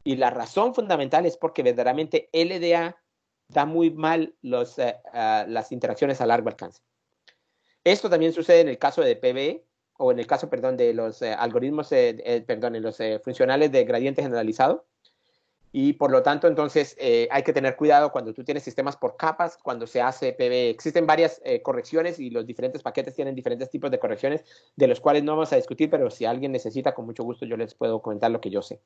Y la razón fundamental es porque verdaderamente LDA da muy mal las interacciones a largo alcance. Esto también sucede en el caso de PBE, o en el caso, perdón, de los algoritmos, perdón, en los funcionales de gradiente generalizado. Y por lo tanto, entonces, hay que tener cuidado cuando tú tienes sistemas por capas, cuando se hace PBE. Existen varias correcciones y los diferentes paquetes tienen diferentes tipos de correcciones, de los cuales no vamos a discutir, pero si alguien necesita, con mucho gusto yo les puedo comentar lo que yo sé.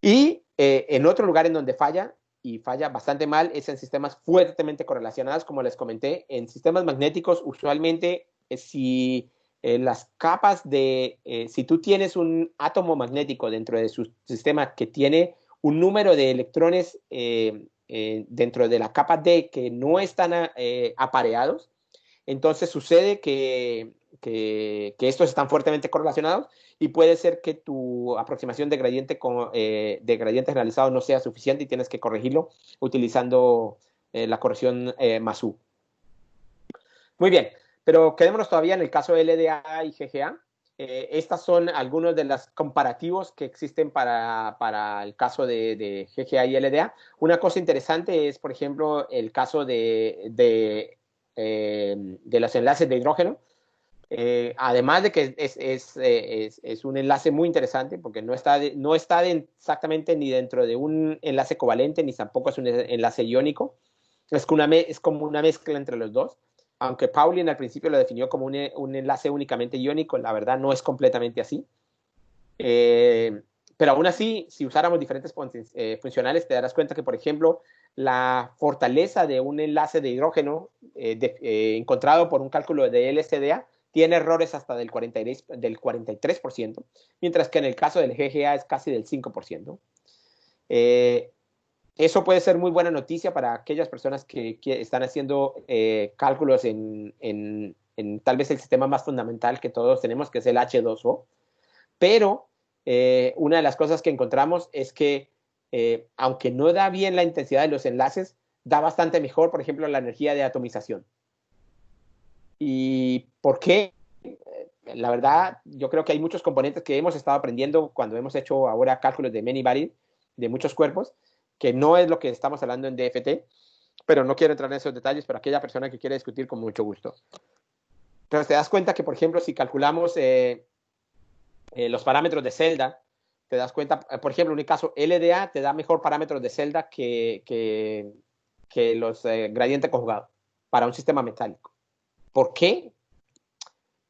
Y en otro lugar en donde falla, y falla bastante mal, es en sistemas fuertemente correlacionados, como les comenté. En sistemas magnéticos, usualmente, si las capas si tú tienes un átomo magnético dentro de su sistema que tiene un número de electrones dentro de la capa D que no están apareados, entonces sucede que estos están fuertemente correlacionados y puede ser que tu aproximación de gradiente generalizado no sea suficiente y tienes que corregirlo utilizando la corrección más-U. Muy bien, pero quedémonos todavía en el caso de LDA y GGA. Estas son algunos de los comparativos que existen para el caso de GGA y LDA. Una cosa interesante es, por ejemplo, el caso de los enlaces de hidrógeno. Además de que es un enlace muy interesante porque no está exactamente ni dentro de un enlace covalente ni tampoco es un enlace iónico. Es como una mezcla entre los dos. Aunque Pauling al principio lo definió como un enlace únicamente iónico, la verdad no es completamente así. Pero aún así, si usáramos diferentes funcionales, te darás cuenta que, por ejemplo, la fortaleza de un enlace de hidrógeno encontrado por un cálculo de LCDA tiene errores hasta del 43%, mientras que en el caso del GGA es casi del 5%. Eso puede ser muy buena noticia para aquellas personas que están haciendo cálculos en tal vez el sistema más fundamental que todos tenemos, que es el H2O. Pero una de las cosas que encontramos es que aunque no da bien la intensidad de los enlaces, da bastante mejor, por ejemplo, la energía de atomización. ¿Y por qué? La verdad, yo creo que hay muchos componentes que hemos estado aprendiendo cuando hemos hecho ahora cálculos de many varied, de muchos cuerpos, que no es lo que estamos hablando en DFT, pero no quiero entrar en esos detalles, pero aquella persona que quiere discutir con mucho gusto. Entonces te das cuenta que, por ejemplo, si calculamos los parámetros de celda, te das cuenta, por ejemplo, en el caso LDA te da mejor parámetros de celda que los gradientes conjugados para un sistema metálico. ¿Por qué?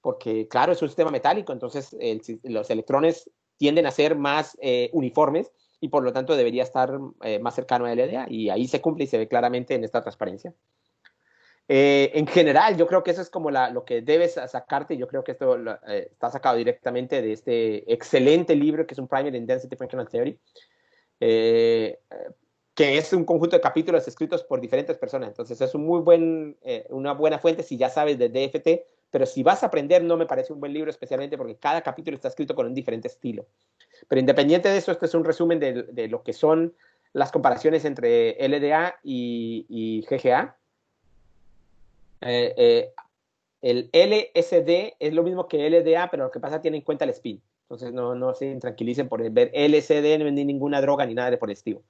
Porque, claro, es un sistema metálico, entonces los electrones tienden a ser más uniformes y por lo tanto debería estar más cercano a LDA y ahí se cumple y se ve claramente en esta transparencia. En general, yo creo que eso es como lo que debes sacarte. Yo creo que esto está sacado directamente de este excelente libro que es un Primer in Density Functional Theory, que es un conjunto de capítulos escritos por diferentes personas. Entonces es una buena fuente si ya sabes de DFT, pero si vas a aprender no me parece un buen libro, especialmente porque cada capítulo está escrito con un diferente estilo. Pero independiente de eso, este es un resumen de lo que son las comparaciones entre LDA y GGA. El LSD es lo mismo que LDA, pero lo que pasa es que tiene en cuenta el spin. Entonces no se tranquilicen por ver LSD, ni ninguna droga ni nada de por el estilo.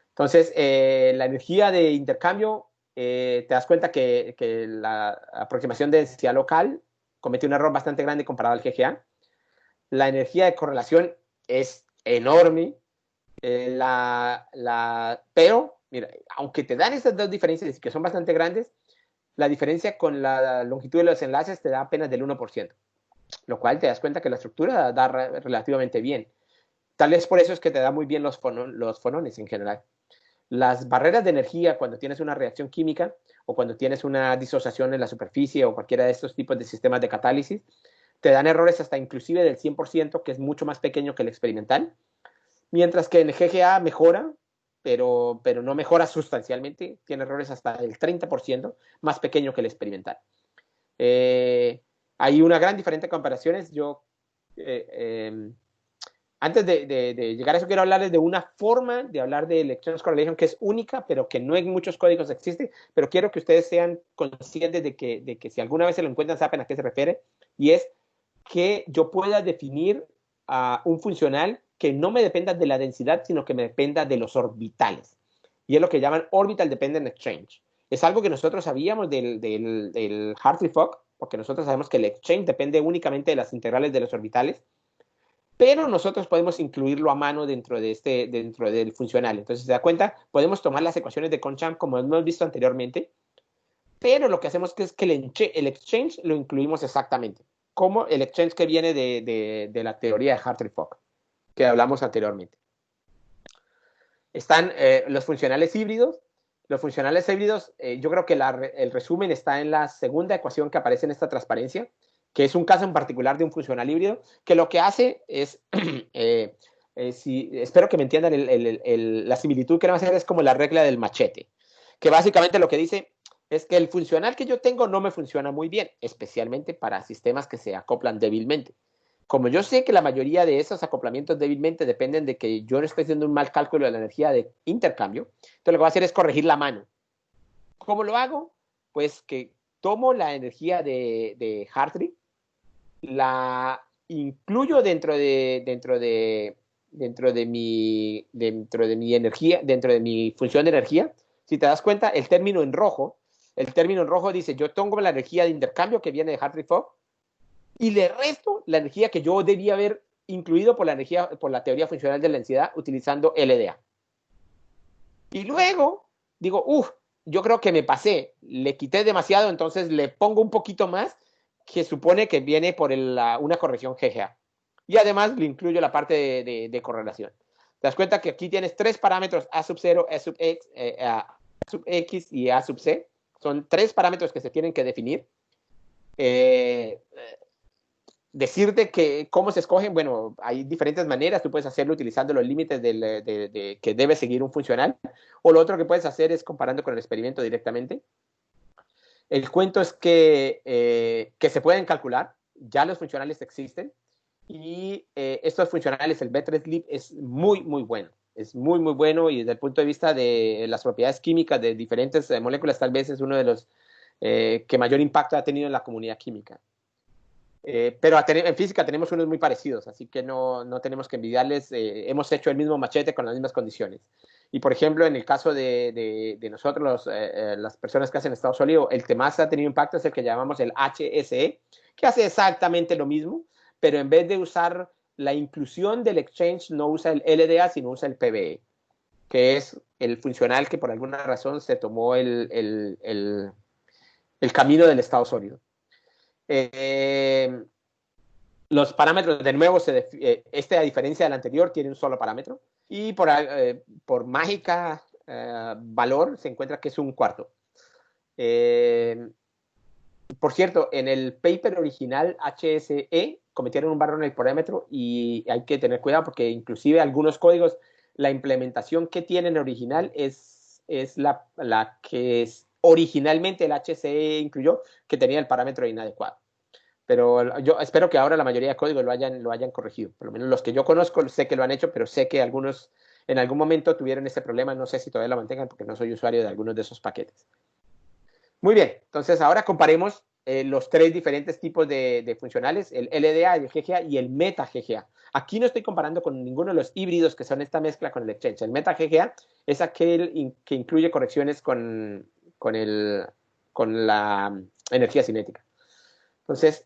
Entonces, la energía de intercambio, te das cuenta que la aproximación de densidad local comete un error bastante grande comparado al GGA. La energía de correlación es enorme, pero, mira, aunque te dan estas dos diferencias que son bastante grandes, la diferencia con la longitud de los enlaces te da apenas del 1%, lo cual te das cuenta que la estructura da relativamente bien. Tal vez por eso es que te da muy bien los fonones en general. Las barreras de energía cuando tienes una reacción química o cuando tienes una disociación en la superficie o cualquiera de estos tipos de sistemas de catálisis, te dan errores hasta inclusive del 100%, que es mucho más pequeño que el experimental, mientras que en el GGA mejora, pero no mejora sustancialmente, tiene errores hasta el 30% más pequeño que el experimental. Hay una gran diferencia de comparaciones. Yo antes de llegar a eso, quiero hablarles de una forma de hablar de Electronics Correlation que es única, pero que no en muchos códigos existe, pero quiero que ustedes sean conscientes de que si alguna vez se lo encuentran, saben a qué se refiere, y es que yo pueda definir un funcional que no me dependa de la densidad, sino que me dependa de los orbitales. Y es lo que llaman Orbital Dependent Exchange. Es algo que nosotros sabíamos del Hartree-Fock, porque nosotros sabemos que el exchange depende únicamente de las integrales de los orbitales, pero nosotros podemos incluirlo a mano dentro del funcional. Entonces, si se da cuenta, podemos tomar las ecuaciones de Conchamp como hemos visto anteriormente, pero lo que hacemos es que el exchange lo incluimos exactamente, como el exchange que viene de la teoría de Hartree-Fock, que hablamos anteriormente. Están los funcionales híbridos. Los funcionales híbridos, yo creo que el resumen está en la segunda ecuación que aparece en esta transparencia, que es un caso en particular de un funcional híbrido, que lo que hace es, espero que me entiendan, la similitud que van a hacer es como la regla del machete, que básicamente lo que dice es que el funcional que yo tengo no me funciona muy bien, especialmente para sistemas que se acoplan débilmente. Como yo sé que la mayoría de esos acoplamientos débilmente dependen de que yo no estoy haciendo un mal cálculo de la energía de intercambio, entonces lo que voy a hacer es corregir la mano. ¿Cómo lo hago? Pues que tomo la energía de Hartree, la incluyo dentro de mi energía, dentro de mi función de energía. Si te das cuenta, el término en rojo dice, yo tengo la energía de intercambio que viene de Hartree-Fock y le resto la energía que yo debía haber incluido por la teoría funcional de la densidad utilizando LDA. Y luego digo, yo creo que me pasé, le quité demasiado, entonces le pongo un poquito más que supone que viene por una corrección GGA. Y además le incluyo la parte de correlación. Te das cuenta que aquí tienes tres parámetros, A sub 0, A sub X, A sub X y A sub C. Son tres parámetros que se tienen que definir. Decirte que cómo se escogen, bueno, hay diferentes maneras. Tú puedes hacerlo utilizando los límites que debe seguir un funcional, o lo otro que puedes hacer es comparando con el experimento directamente. El cuento es que se pueden calcular, ya los funcionales existen, y estos funcionales, el B3LIB es muy, muy bueno. Es muy, muy bueno, y desde el punto de vista de las propiedades químicas de diferentes moléculas, tal vez es uno de los que mayor impacto ha tenido en la comunidad química. Pero en física tenemos unos muy parecidos, así que no tenemos que envidiarles. Hemos hecho el mismo machete con las mismas condiciones. Y, por ejemplo, en el caso de nosotros, las personas que hacen estado sólido, el que más ha tenido impacto es el que llamamos el HSE, que hace exactamente lo mismo, pero en vez de usar la inclusión del exchange, no usa el LDA, sino usa el PBE, que es el funcional que por alguna razón se tomó el camino del estado sólido. Los parámetros, de nuevo, a diferencia del anterior, tiene un solo parámetro, y por mágica valor se encuentra que es un cuarto. Por cierto, en el paper original HSE cometieron un error en el parámetro y hay que tener cuidado porque inclusive algunos códigos, la implementación que tienen original es la que originalmente el HSE incluyó, que tenía el parámetro inadecuado. Pero yo espero que ahora la mayoría de códigos lo hayan corregido. Por lo menos los que yo conozco sé que lo han hecho, pero sé que algunos en algún momento tuvieron ese problema. No sé si todavía lo mantengan porque no soy usuario de algunos de esos paquetes. Muy bien, entonces ahora comparemos los tres diferentes tipos de funcionales, el LDA, el GGA y el meta GGA. Aquí no estoy comparando con ninguno de los híbridos que son esta mezcla con el exchange. El meta GGA es aquel que incluye correcciones con la energía cinética. Entonces,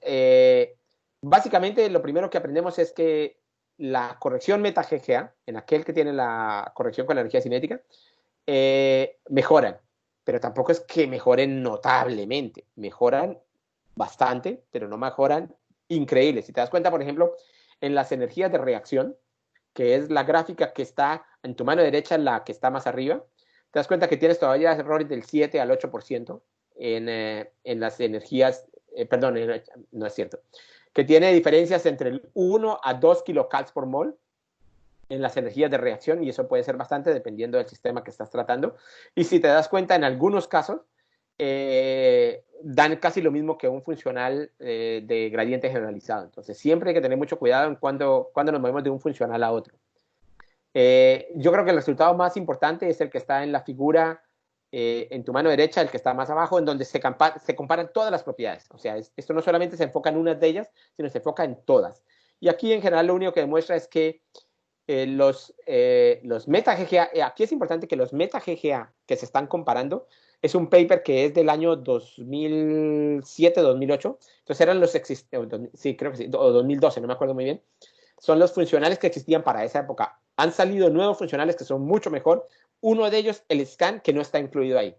básicamente lo primero que aprendemos es que la corrección meta GGA, en aquel que tiene la corrección con la energía cinética, mejoran, pero tampoco es que mejoren notablemente, mejoran bastante, pero no mejoran increíble. Si te das cuenta, por ejemplo, en las energías de reacción, que es la gráfica que está en tu mano derecha, la que está más arriba, te das cuenta que tienes todavía errores del 7 al 8% en las energías, perdón, no es cierto, que tiene diferencias entre el 1 a 2 kilocals por mol en las energías de reacción, y eso puede ser bastante dependiendo del sistema que estás tratando. Y si te das cuenta, en algunos casos, dan casi lo mismo que un funcional de gradiente generalizado. Entonces, siempre hay que tener mucho cuidado en cuando nos movemos de un funcional a otro. Yo creo que el resultado más importante es el que está en la figura en tu mano derecha, el que está más abajo, en donde se comparan todas las propiedades. O sea, esto no solamente se enfoca en unas de ellas, sino se enfoca en todas. Y aquí, en general, lo único que demuestra es que los meta-GGA, aquí es importante que los meta-GGA que se están comparando, es un paper que es del año 2007-2008, entonces eran los existentes, sí, creo que sí, o 2012, no me acuerdo muy bien, son los funcionales que existían para esa época. Han salido nuevos funcionales que son mucho mejor, uno de ellos, el scan, que no está incluido ahí,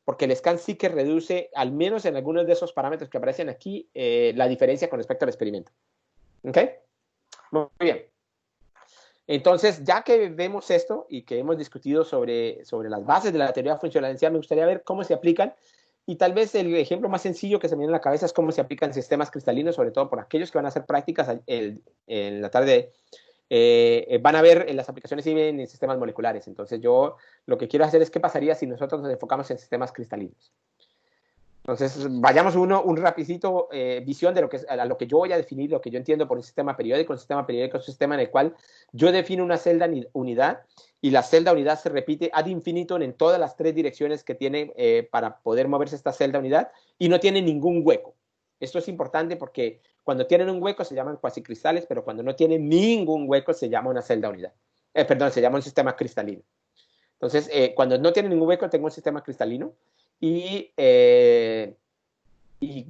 porque el scan sí que reduce, al menos en algunos de esos parámetros que aparecen aquí, la diferencia con respecto al experimento. ¿Ok? Muy bien. Entonces, ya que vemos esto y que hemos discutido sobre las bases de la teoría funcionalidad, me gustaría ver cómo se aplican, y tal vez el ejemplo más sencillo que se me viene a la cabeza es cómo se aplican sistemas cristalinos, sobre todo por aquellos que van a hacer prácticas en la tarde, van a ver en las aplicaciones y en sistemas moleculares. Entonces, yo lo que quiero hacer es qué pasaría si nosotros nos enfocamos en sistemas cristalinos. Entonces, vayamos un rapidito visión de a lo que yo voy a definir, lo que yo entiendo por un sistema periódico. Un sistema periódico es un sistema en el cual yo defino una celda unidad y la celda unidad se repite ad infinitum en todas las tres direcciones que tiene para poder moverse esta celda unidad y no tiene ningún hueco. Esto es importante porque cuando tienen un hueco se llaman cuasicristales, pero cuando no tienen ningún hueco se llama una celda unidad. Perdón, se llama un sistema cristalino. Entonces, cuando no tiene ningún hueco tengo un sistema cristalino. Y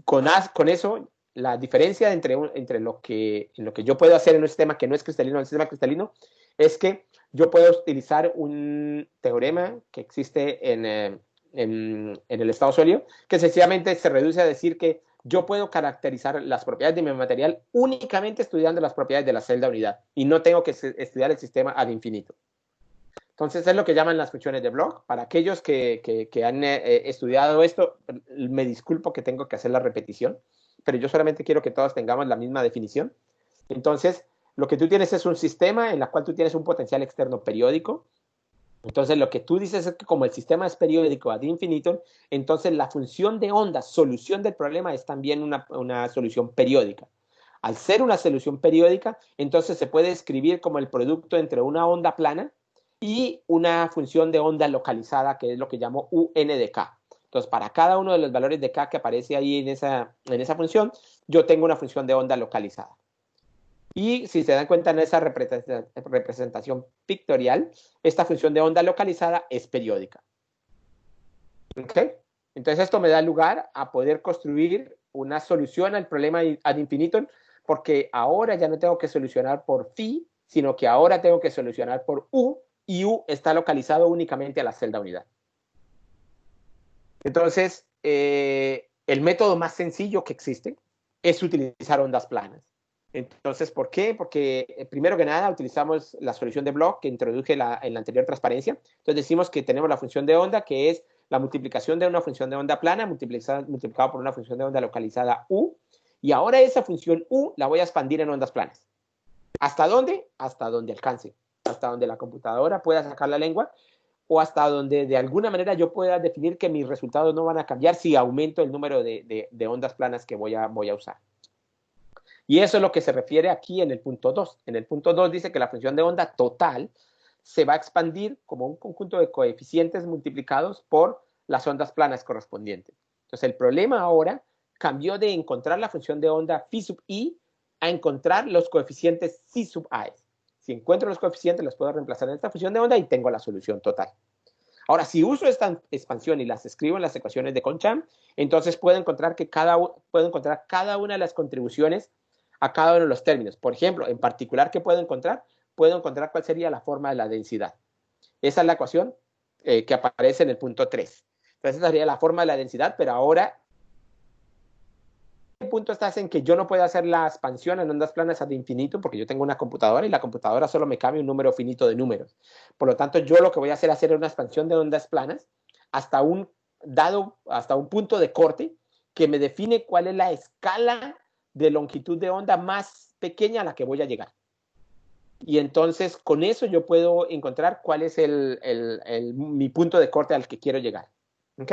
con eso, la diferencia entre lo que yo puedo hacer en un sistema que no es cristalino al sistema cristalino es que yo puedo utilizar un teorema que existe en el estado sólido, que sencillamente se reduce a decir que yo puedo caracterizar las propiedades de mi material únicamente estudiando las propiedades de la celda unidad y no tengo que estudiar el sistema ad infinito. Entonces es lo que llaman las funciones de Bloch. Para aquellos que han estudiado esto, me disculpo que tengo que hacer la repetición, pero yo solamente quiero que todos tengamos la misma definición. Entonces, lo que tú tienes es un sistema en el cual tú tienes un potencial externo periódico. Entonces, lo que tú dices es que como el sistema es periódico ad infinitum, entonces la función de onda, solución del problema, es también una solución periódica. Al ser una solución periódica, entonces se puede escribir como el producto entre una onda plana y una función de onda localizada, que es lo que llamo UN de K. Entonces, para cada uno de los valores de K que aparece ahí en esa función, yo tengo una función de onda localizada. Y si se dan cuenta en esa representación pictorial, esta función de onda localizada es periódica. ¿Ok? Entonces, esto me da lugar a poder construir una solución al problema ad infinitum, porque ahora ya no tengo que solucionar por phi, sino que ahora tengo que solucionar por U, y U está localizado únicamente a la celda unidad. Entonces, el método más sencillo que existe es utilizar ondas planas. Entonces, ¿por qué? Porque primero que nada utilizamos la solución de Bloch que introduje en la anterior transparencia. Entonces decimos que tenemos la función de onda, que es la multiplicación de una función de onda plana multiplicado por una función de onda localizada U, y ahora esa función U la voy a expandir en ondas planas. ¿Hasta dónde? Hasta donde alcance. Hasta donde la computadora pueda sacar la lengua, o hasta donde de alguna manera yo pueda definir que mis resultados no van a cambiar si aumento el número de ondas planas que voy a usar. Y eso es lo que se refiere aquí en el punto 2. En el punto 2 dice que la función de onda total se va a expandir como un conjunto de coeficientes multiplicados por las ondas planas correspondientes. Entonces el problema ahora cambió de encontrar la función de onda phi sub i a encontrar los coeficientes psi sub i. Si encuentro los coeficientes, los puedo reemplazar en esta función de onda y tengo la solución total. Ahora, si uso esta expansión y las escribo en las ecuaciones de Concham, entonces puedo encontrar cada una de las contribuciones a cada uno de los términos. Por ejemplo, en particular, ¿qué puedo encontrar? Puedo encontrar cuál sería la forma de la densidad. Esa es la ecuación que aparece en el punto 3. Entonces, esa sería la forma de la densidad, pero ahora el punto está en que yo no puedo hacer la expansión en ondas planas ad infinito porque yo tengo una computadora y la computadora solo me cambia un número finito de números. Por lo tanto, yo lo que voy a hacer es una expansión de ondas planas hasta un punto de corte que me define cuál es la escala de longitud de onda más pequeña a la que voy a llegar. Y entonces, con eso yo puedo encontrar cuál es mi punto de corte al que quiero llegar. ¿Ok?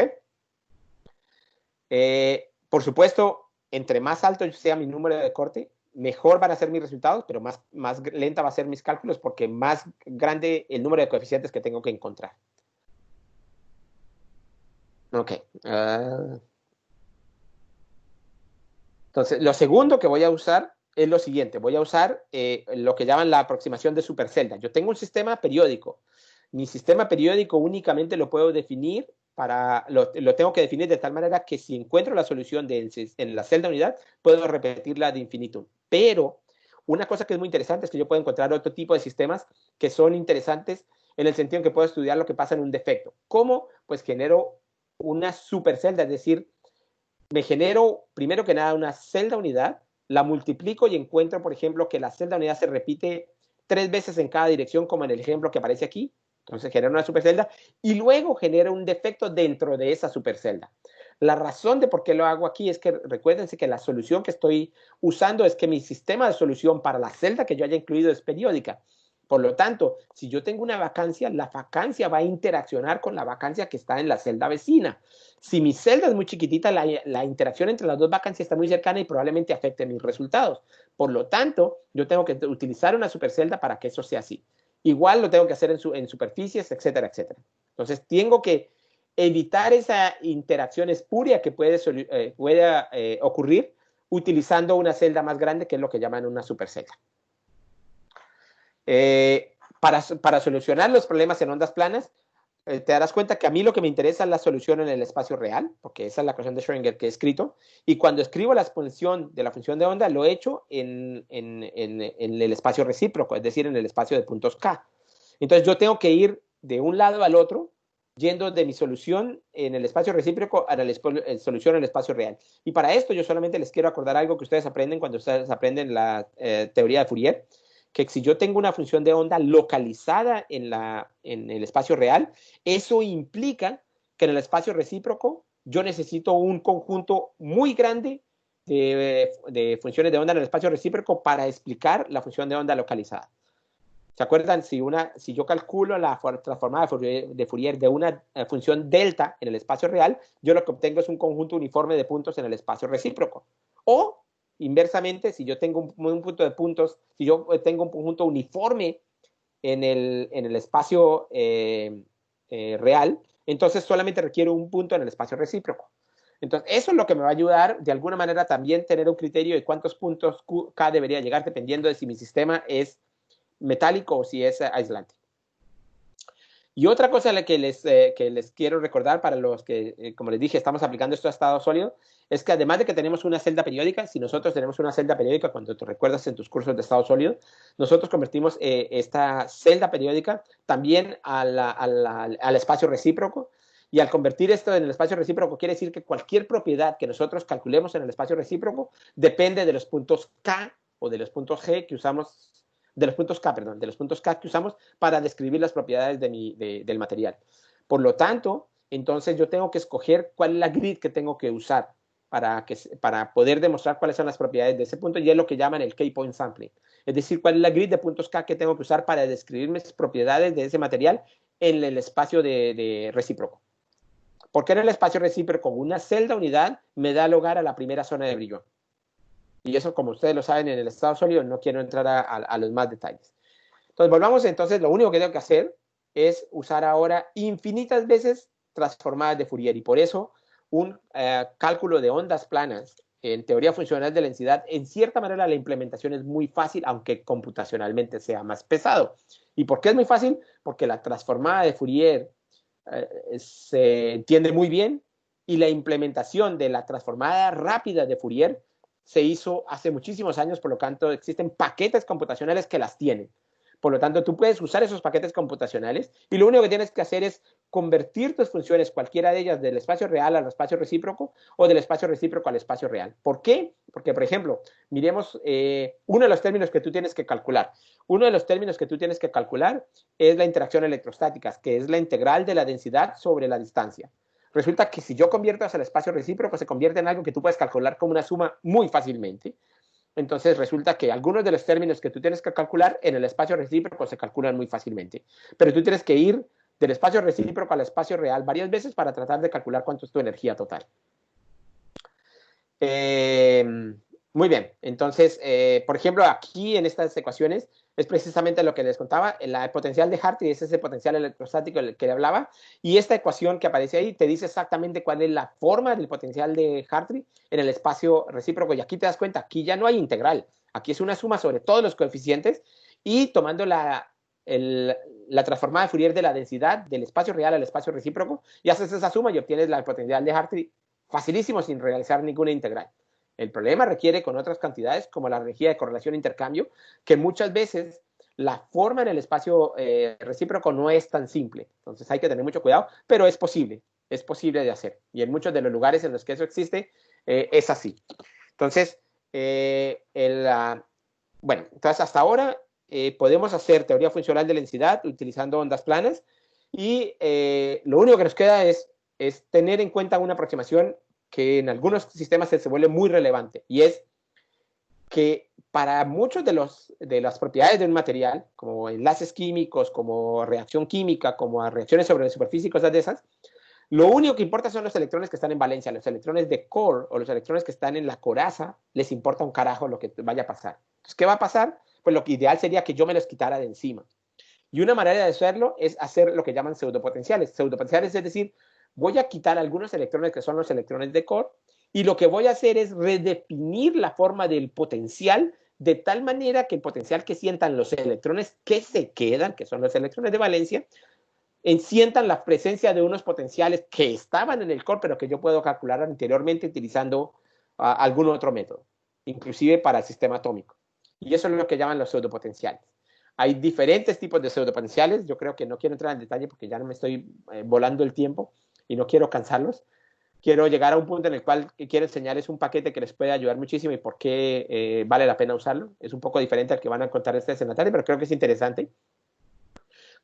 Por supuesto, entre más alto sea mi número de corte, mejor van a ser mis resultados, pero más lenta va a ser mis cálculos porque más grande el número de coeficientes que tengo que encontrar. Ok. Entonces, lo segundo que voy a usar es lo siguiente. Voy a usar lo que llaman la aproximación de supercelda. Yo tengo un sistema periódico. Mi sistema periódico únicamente lo puedo definir lo tengo que definir de tal manera que si encuentro la solución en la celda unidad, puedo repetirla de infinitum. Pero una cosa que es muy interesante es que yo puedo encontrar otro tipo de sistemas que son interesantes en el sentido en que puedo estudiar lo que pasa en un defecto. ¿Cómo? Pues genero una supercelda, es decir, me genero primero que nada una celda unidad, la multiplico y encuentro, por ejemplo, que la celda unidad se repite 3 veces en cada dirección, como en el ejemplo que aparece aquí. Entonces genera una supercelda y luego genera un defecto dentro de esa supercelda. La razón de por qué lo hago aquí es que recuérdense que la solución que estoy usando es que mi sistema de solución para la celda que yo haya incluido es periódica. Por lo tanto, si yo tengo una vacancia, la vacancia va a interaccionar con la vacancia que está en la celda vecina. Si mi celda es muy chiquitita, la interacción entre las dos vacancias está muy cercana y probablemente afecte mis resultados. Por lo tanto, yo tengo que utilizar una supercelda para que eso sea así. Igual lo tengo que hacer en superficies, etcétera, etcétera. Entonces, tengo que evitar esa interacción espuria que puede ocurrir utilizando una celda más grande, que es lo que llaman una supercelda. Para solucionar los problemas en ondas planas, te darás cuenta que a mí lo que me interesa es la solución en el espacio real, porque esa es la ecuación de Schrödinger que he escrito, y cuando escribo la exposición de la función de onda, lo he hecho en el espacio recíproco, es decir, en el espacio de puntos K. Entonces yo tengo que ir de un lado al otro, yendo de mi solución en el espacio recíproco a la solución en el espacio real. Y para esto yo solamente les quiero acordar algo que ustedes aprenden cuando ustedes aprenden la teoría de Fourier, que si yo tengo una función de onda localizada en el espacio real, eso implica que en el espacio recíproco yo necesito un conjunto muy grande de funciones de onda en el espacio recíproco para explicar la función de onda localizada. ¿Se acuerdan? Si yo calculo la transformada de Fourier de una función delta en el espacio real, yo lo que obtengo es un conjunto uniforme de puntos en el espacio recíproco. O inversamente, si yo tengo un punto de puntos, si yo tengo un conjunto uniforme en el espacio real, entonces solamente requiero un punto en el espacio recíproco. Entonces, eso es lo que me va a ayudar de alguna manera también tener un criterio de cuántos puntos K debería llegar dependiendo de si mi sistema es metálico o si es aislante. Y otra cosa que les quiero recordar para los que, como les dije, estamos aplicando esto a estado sólido, es que además de que tenemos una celda periódica, si nosotros tenemos una celda periódica, cuando te recuerdas en tus cursos de estado sólido, nosotros convertimos esta celda periódica también al espacio recíproco, y al convertir esto en el espacio recíproco quiere decir que cualquier propiedad que nosotros calculemos en el espacio recíproco depende de los puntos K o de los puntos G que usamos, de los puntos K que usamos para describir las propiedades del material. Por lo tanto, entonces yo tengo que escoger cuál es la grid que tengo que usar para poder demostrar cuáles son las propiedades de ese punto, y es lo que llaman el K-point sampling. Es decir, cuál es la grid de puntos K que tengo que usar para describir mis propiedades de ese material en el espacio de recíproco. Porque en el espacio recíproco una celda unidad me da lugar a la primera zona de brillo. Y eso, como ustedes lo saben, en el estado sólido no quiero entrar a los más detalles. Entonces, volvamos entonces, lo único que tengo que hacer es usar ahora infinitas veces transformadas de Fourier. Y por eso un cálculo de ondas planas en teoría funcional de la densidad, en cierta manera la implementación es muy fácil, aunque computacionalmente sea más pesado. ¿Y por qué es muy fácil? Porque la transformada de Fourier se entiende muy bien y la implementación de la transformada rápida de Fourier se hizo hace muchísimos años, por lo tanto existen paquetes computacionales que las tienen. Por lo tanto, tú puedes usar esos paquetes computacionales y lo único que tienes que hacer es convertir tus funciones, cualquiera de ellas, del espacio real al espacio recíproco o del espacio recíproco al espacio real. ¿Por qué? Porque, por ejemplo, miremos uno de los términos que tú tienes que calcular. Uno de los términos que tú tienes que calcular es la interacción electrostática, que es la integral de la densidad sobre la distancia. Resulta que si yo convierto hacia el espacio recíproco, se convierte en algo que tú puedes calcular como una suma muy fácilmente. Entonces resulta que algunos de los términos que tú tienes que calcular en el espacio recíproco se calculan muy fácilmente. Pero tú tienes que ir del espacio recíproco al espacio real varias veces para tratar de calcular cuánto es tu energía total. Eh, Muy bien, entonces, por ejemplo, aquí en estas ecuaciones es precisamente lo que les contaba, el potencial de Hartree es ese potencial electrostático del que le hablaba, y esta ecuación que aparece ahí te dice exactamente cuál es la forma del potencial de Hartree en el espacio recíproco, y aquí te das cuenta, aquí ya no hay integral, aquí es una suma sobre todos los coeficientes, y tomando la transformada de Fourier de la densidad del espacio real al espacio recíproco, y haces esa suma y obtienes la potencial de Hartree facilísimo sin realizar ninguna integral. El problema requiere con otras cantidades, como la energía de correlación e intercambio, que muchas veces la forma en el espacio recíproco no es tan simple. Entonces hay que tener mucho cuidado, pero es posible de hacer. Y en muchos de los lugares en los que eso existe, es así. Entonces, bueno, entonces hasta ahora podemos hacer teoría funcional de la densidad utilizando ondas planas, y lo único que nos queda es tener en cuenta una aproximación que en algunos sistemas se vuelve muy relevante, y es que para muchos de las propiedades de un material, como enlaces químicos, como reacción química, como reacciones sobre la superficie y cosas de esas, lo único que importa son los electrones que están en valencia, los electrones de core o los electrones que están en la coraza, les importa un carajo lo que vaya a pasar. Entonces, ¿qué va a pasar? Pues lo que ideal sería que yo me los quitara de encima. Y una manera de hacerlo es hacer lo que llaman pseudopotenciales. Pseudopotenciales es decir, voy a quitar algunos electrones que son los electrones de core, y lo que voy a hacer es redefinir la forma del potencial de tal manera que el potencial que sientan los electrones que se quedan, que son los electrones de valencia, sientan la presencia de unos potenciales que estaban en el core, pero que yo puedo calcular anteriormente utilizando algún otro método, inclusive para el sistema atómico. Y eso es lo que llaman los pseudopotenciales. Hay diferentes tipos de pseudopotenciales. Yo creo que no quiero entrar en detalle porque ya no me estoy volando el tiempo y no quiero cansarlos. Quiero llegar a un punto en el cual quiero enseñarles un paquete que les puede ayudar muchísimo y por qué vale la pena usarlo. Es un poco diferente al que van a encontrar ustedes en la tarde, pero creo que es interesante.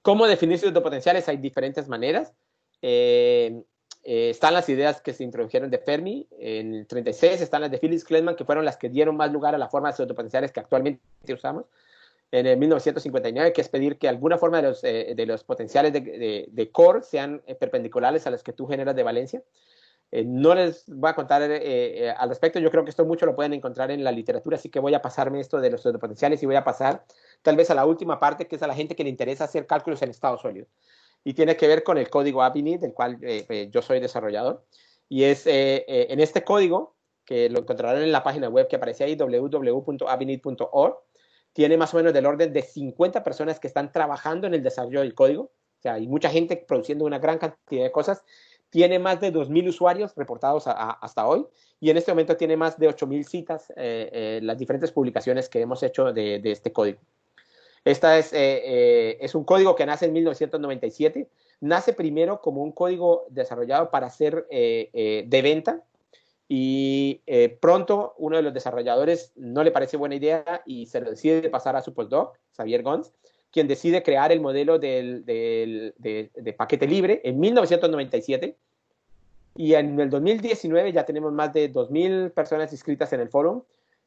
¿Cómo definir pseudopotenciales? Hay diferentes maneras. Están las ideas que se introdujeron de Fermi en el 36, están las de Phyllis Kleckman, que fueron las que dieron más lugar a la forma de pseudopotenciales que actualmente usamos en el 1959, que es pedir que alguna forma de los potenciales de core sean perpendiculares a las que tú generas de valencia. No les voy a contar al respecto, yo creo que esto mucho lo pueden encontrar en la literatura, así que voy a pasarme esto de los pseudopotenciales y voy a pasar tal vez a la última parte, que es a la gente que le interesa hacer cálculos en estado sólido. Y tiene que ver con el código Abinit, del cual yo soy desarrollador. Y es en este código, que lo encontrarán en la página web que aparece ahí, www.abinit.org, tiene más o menos del orden de 50 personas que están trabajando en el desarrollo del código. O sea, hay mucha gente produciendo una gran cantidad de cosas. Tiene más de 2.000 usuarios reportados hasta hoy, y en este momento tiene más de 8.000 citas las diferentes publicaciones que hemos hecho de este código. Esta es un código que nace en 1997. Nace primero como un código desarrollado para ser de venta, y pronto uno de los desarrolladores no le parece buena idea y se lo decide pasar a su postdoc, Xavier Gons, quien decide crear el modelo de paquete libre en 1997. Y en el 2019 ya tenemos más de 2.000 personas inscritas en el foro.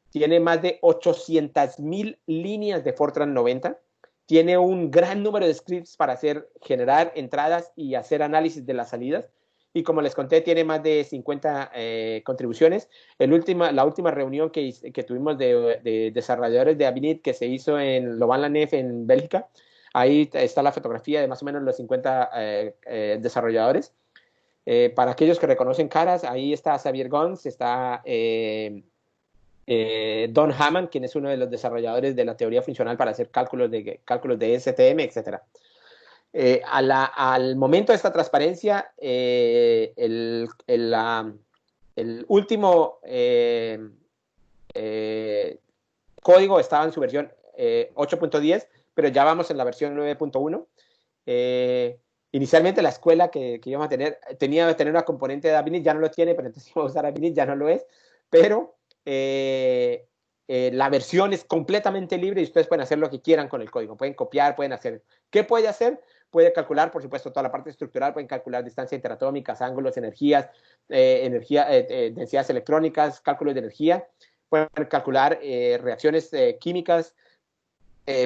Tiene más de 800.000 líneas de Fortran 90. Tiene un gran número de scripts para generar entradas y hacer análisis de las salidas. Y como les conté, tiene más de 50 contribuciones. La última reunión que tuvimos de desarrolladores de Abinit, que se hizo en Louvain-la-Neuve, en Bélgica, ahí está la fotografía de más o menos los 50 desarrolladores. Para aquellos que reconocen caras, ahí está Xavier Gons, está Don Hammond, quien es uno de los desarrolladores de la teoría funcional para hacer cálculos de STM, etc. Al momento de esta transparencia, el último código estaba en su versión 8.10, pero ya vamos en la versión 9.1. Inicialmente la escuela que íbamos a tener tenía que tener una componente de Abinit, ya no lo tiene, pero entonces íbamos a usar Abinit, ya no lo es, pero la versión es completamente libre y ustedes pueden hacer lo que quieran con el código, pueden copiar, pueden hacer. ¿Qué puede hacer? Puede calcular, por supuesto, toda la parte estructural, pueden calcular distancias interatómicas, ángulos, energías, densidades electrónicas, cálculos de energía, pueden calcular reacciones químicas,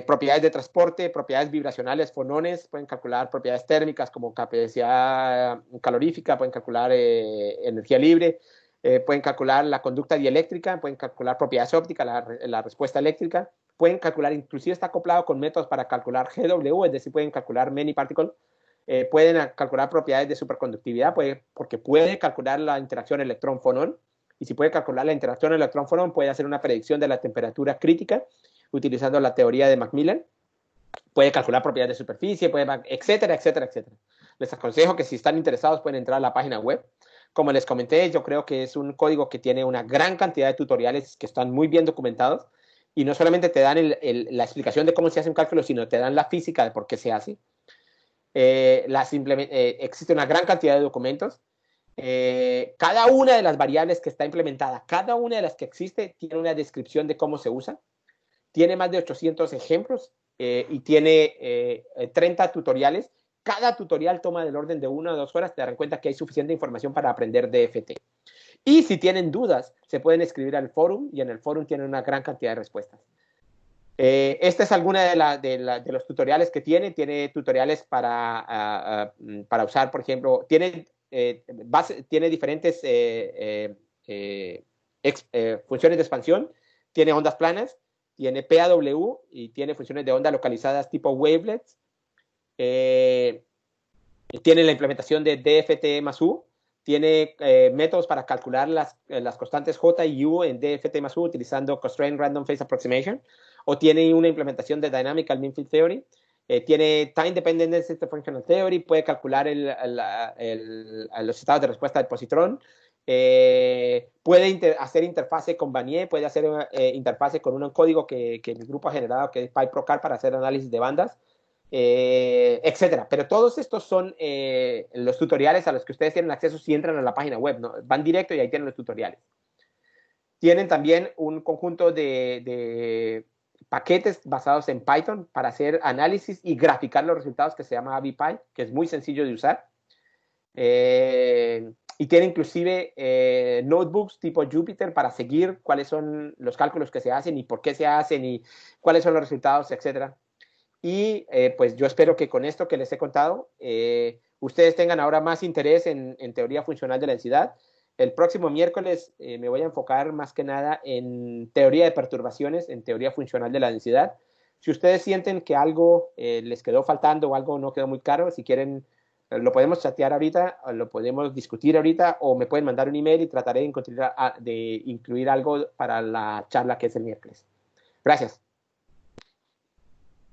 propiedades de transporte, propiedades vibracionales, fonones, pueden calcular propiedades térmicas como capacidad calorífica, pueden calcular energía libre, pueden calcular la conducta dieléctrica, pueden calcular propiedades ópticas, la respuesta eléctrica, pueden calcular, inclusive está acoplado con métodos para calcular GW, es decir, pueden calcular many particle, pueden calcular propiedades de superconductividad, porque puede calcular la interacción electrón-fonón, y si puede calcular la interacción electrón-fonón, puede hacer una predicción de la temperatura crítica utilizando la teoría de Macmillan, puede calcular propiedades de superficie, etcétera, etcétera, etcétera. Les aconsejo que si están interesados pueden entrar a la página web. Como les comenté, yo creo que es un código que tiene una gran cantidad de tutoriales que están muy bien documentados y no solamente te dan la explicación de cómo se hace un cálculo, sino te dan la física de por qué se hace. Existe una gran cantidad de documentos. Cada una de las variables que está implementada, cada una de las que existe, tiene una descripción de cómo se usa. Tiene más de 800 ejemplos y tiene 30 tutoriales. Cada tutorial toma del orden de 1 o 2 horas. Te darán cuenta que hay suficiente información para aprender DFT. Y si tienen dudas, se pueden escribir al forum y en el forum tienen una gran cantidad de respuestas. Esta es alguna de los tutoriales que tiene. Tiene tutoriales para usar, por ejemplo, tiene diferentes funciones de expansión. Tiene ondas planas, tiene PAW y tiene funciones de onda localizadas tipo wavelets. Tiene la implementación de DFT más U. Tiene métodos para calcular las constantes J y U en DFT más U utilizando Constraint Random Phase Approximation. O tiene una implementación de Dynamical Mean Field Theory. Tiene Time Dependent Density Functional Theory. Puede calcular los estados de respuesta del positrón. Puede hacer interfase con Vanier. Puede hacer interfase con un código que el grupo ha generado, que es PyProCAR, para hacer análisis de bandas. Etcétera. Pero todos estos son los tutoriales a los que ustedes tienen acceso si entran a la página web, ¿no? Van directo y ahí tienen los tutoriales. Tienen también un conjunto de paquetes basados en Python para hacer análisis y graficar los resultados, que se llama AviPy, que es muy sencillo de usar. Y tiene inclusive notebooks tipo Jupyter para seguir cuáles son los cálculos que se hacen y por qué se hacen y cuáles son los resultados, etcétera. Y pues yo espero que con esto que les he contado, ustedes tengan ahora más interés en teoría funcional de la densidad. El próximo miércoles me voy a enfocar más que nada en teoría de perturbaciones, en teoría funcional de la densidad. Si ustedes sienten que algo les quedó faltando o algo no quedó muy claro, si quieren, lo podemos chatear ahorita, lo podemos discutir ahorita, o me pueden mandar un email y trataré de incluir algo para la charla que es el miércoles. Gracias.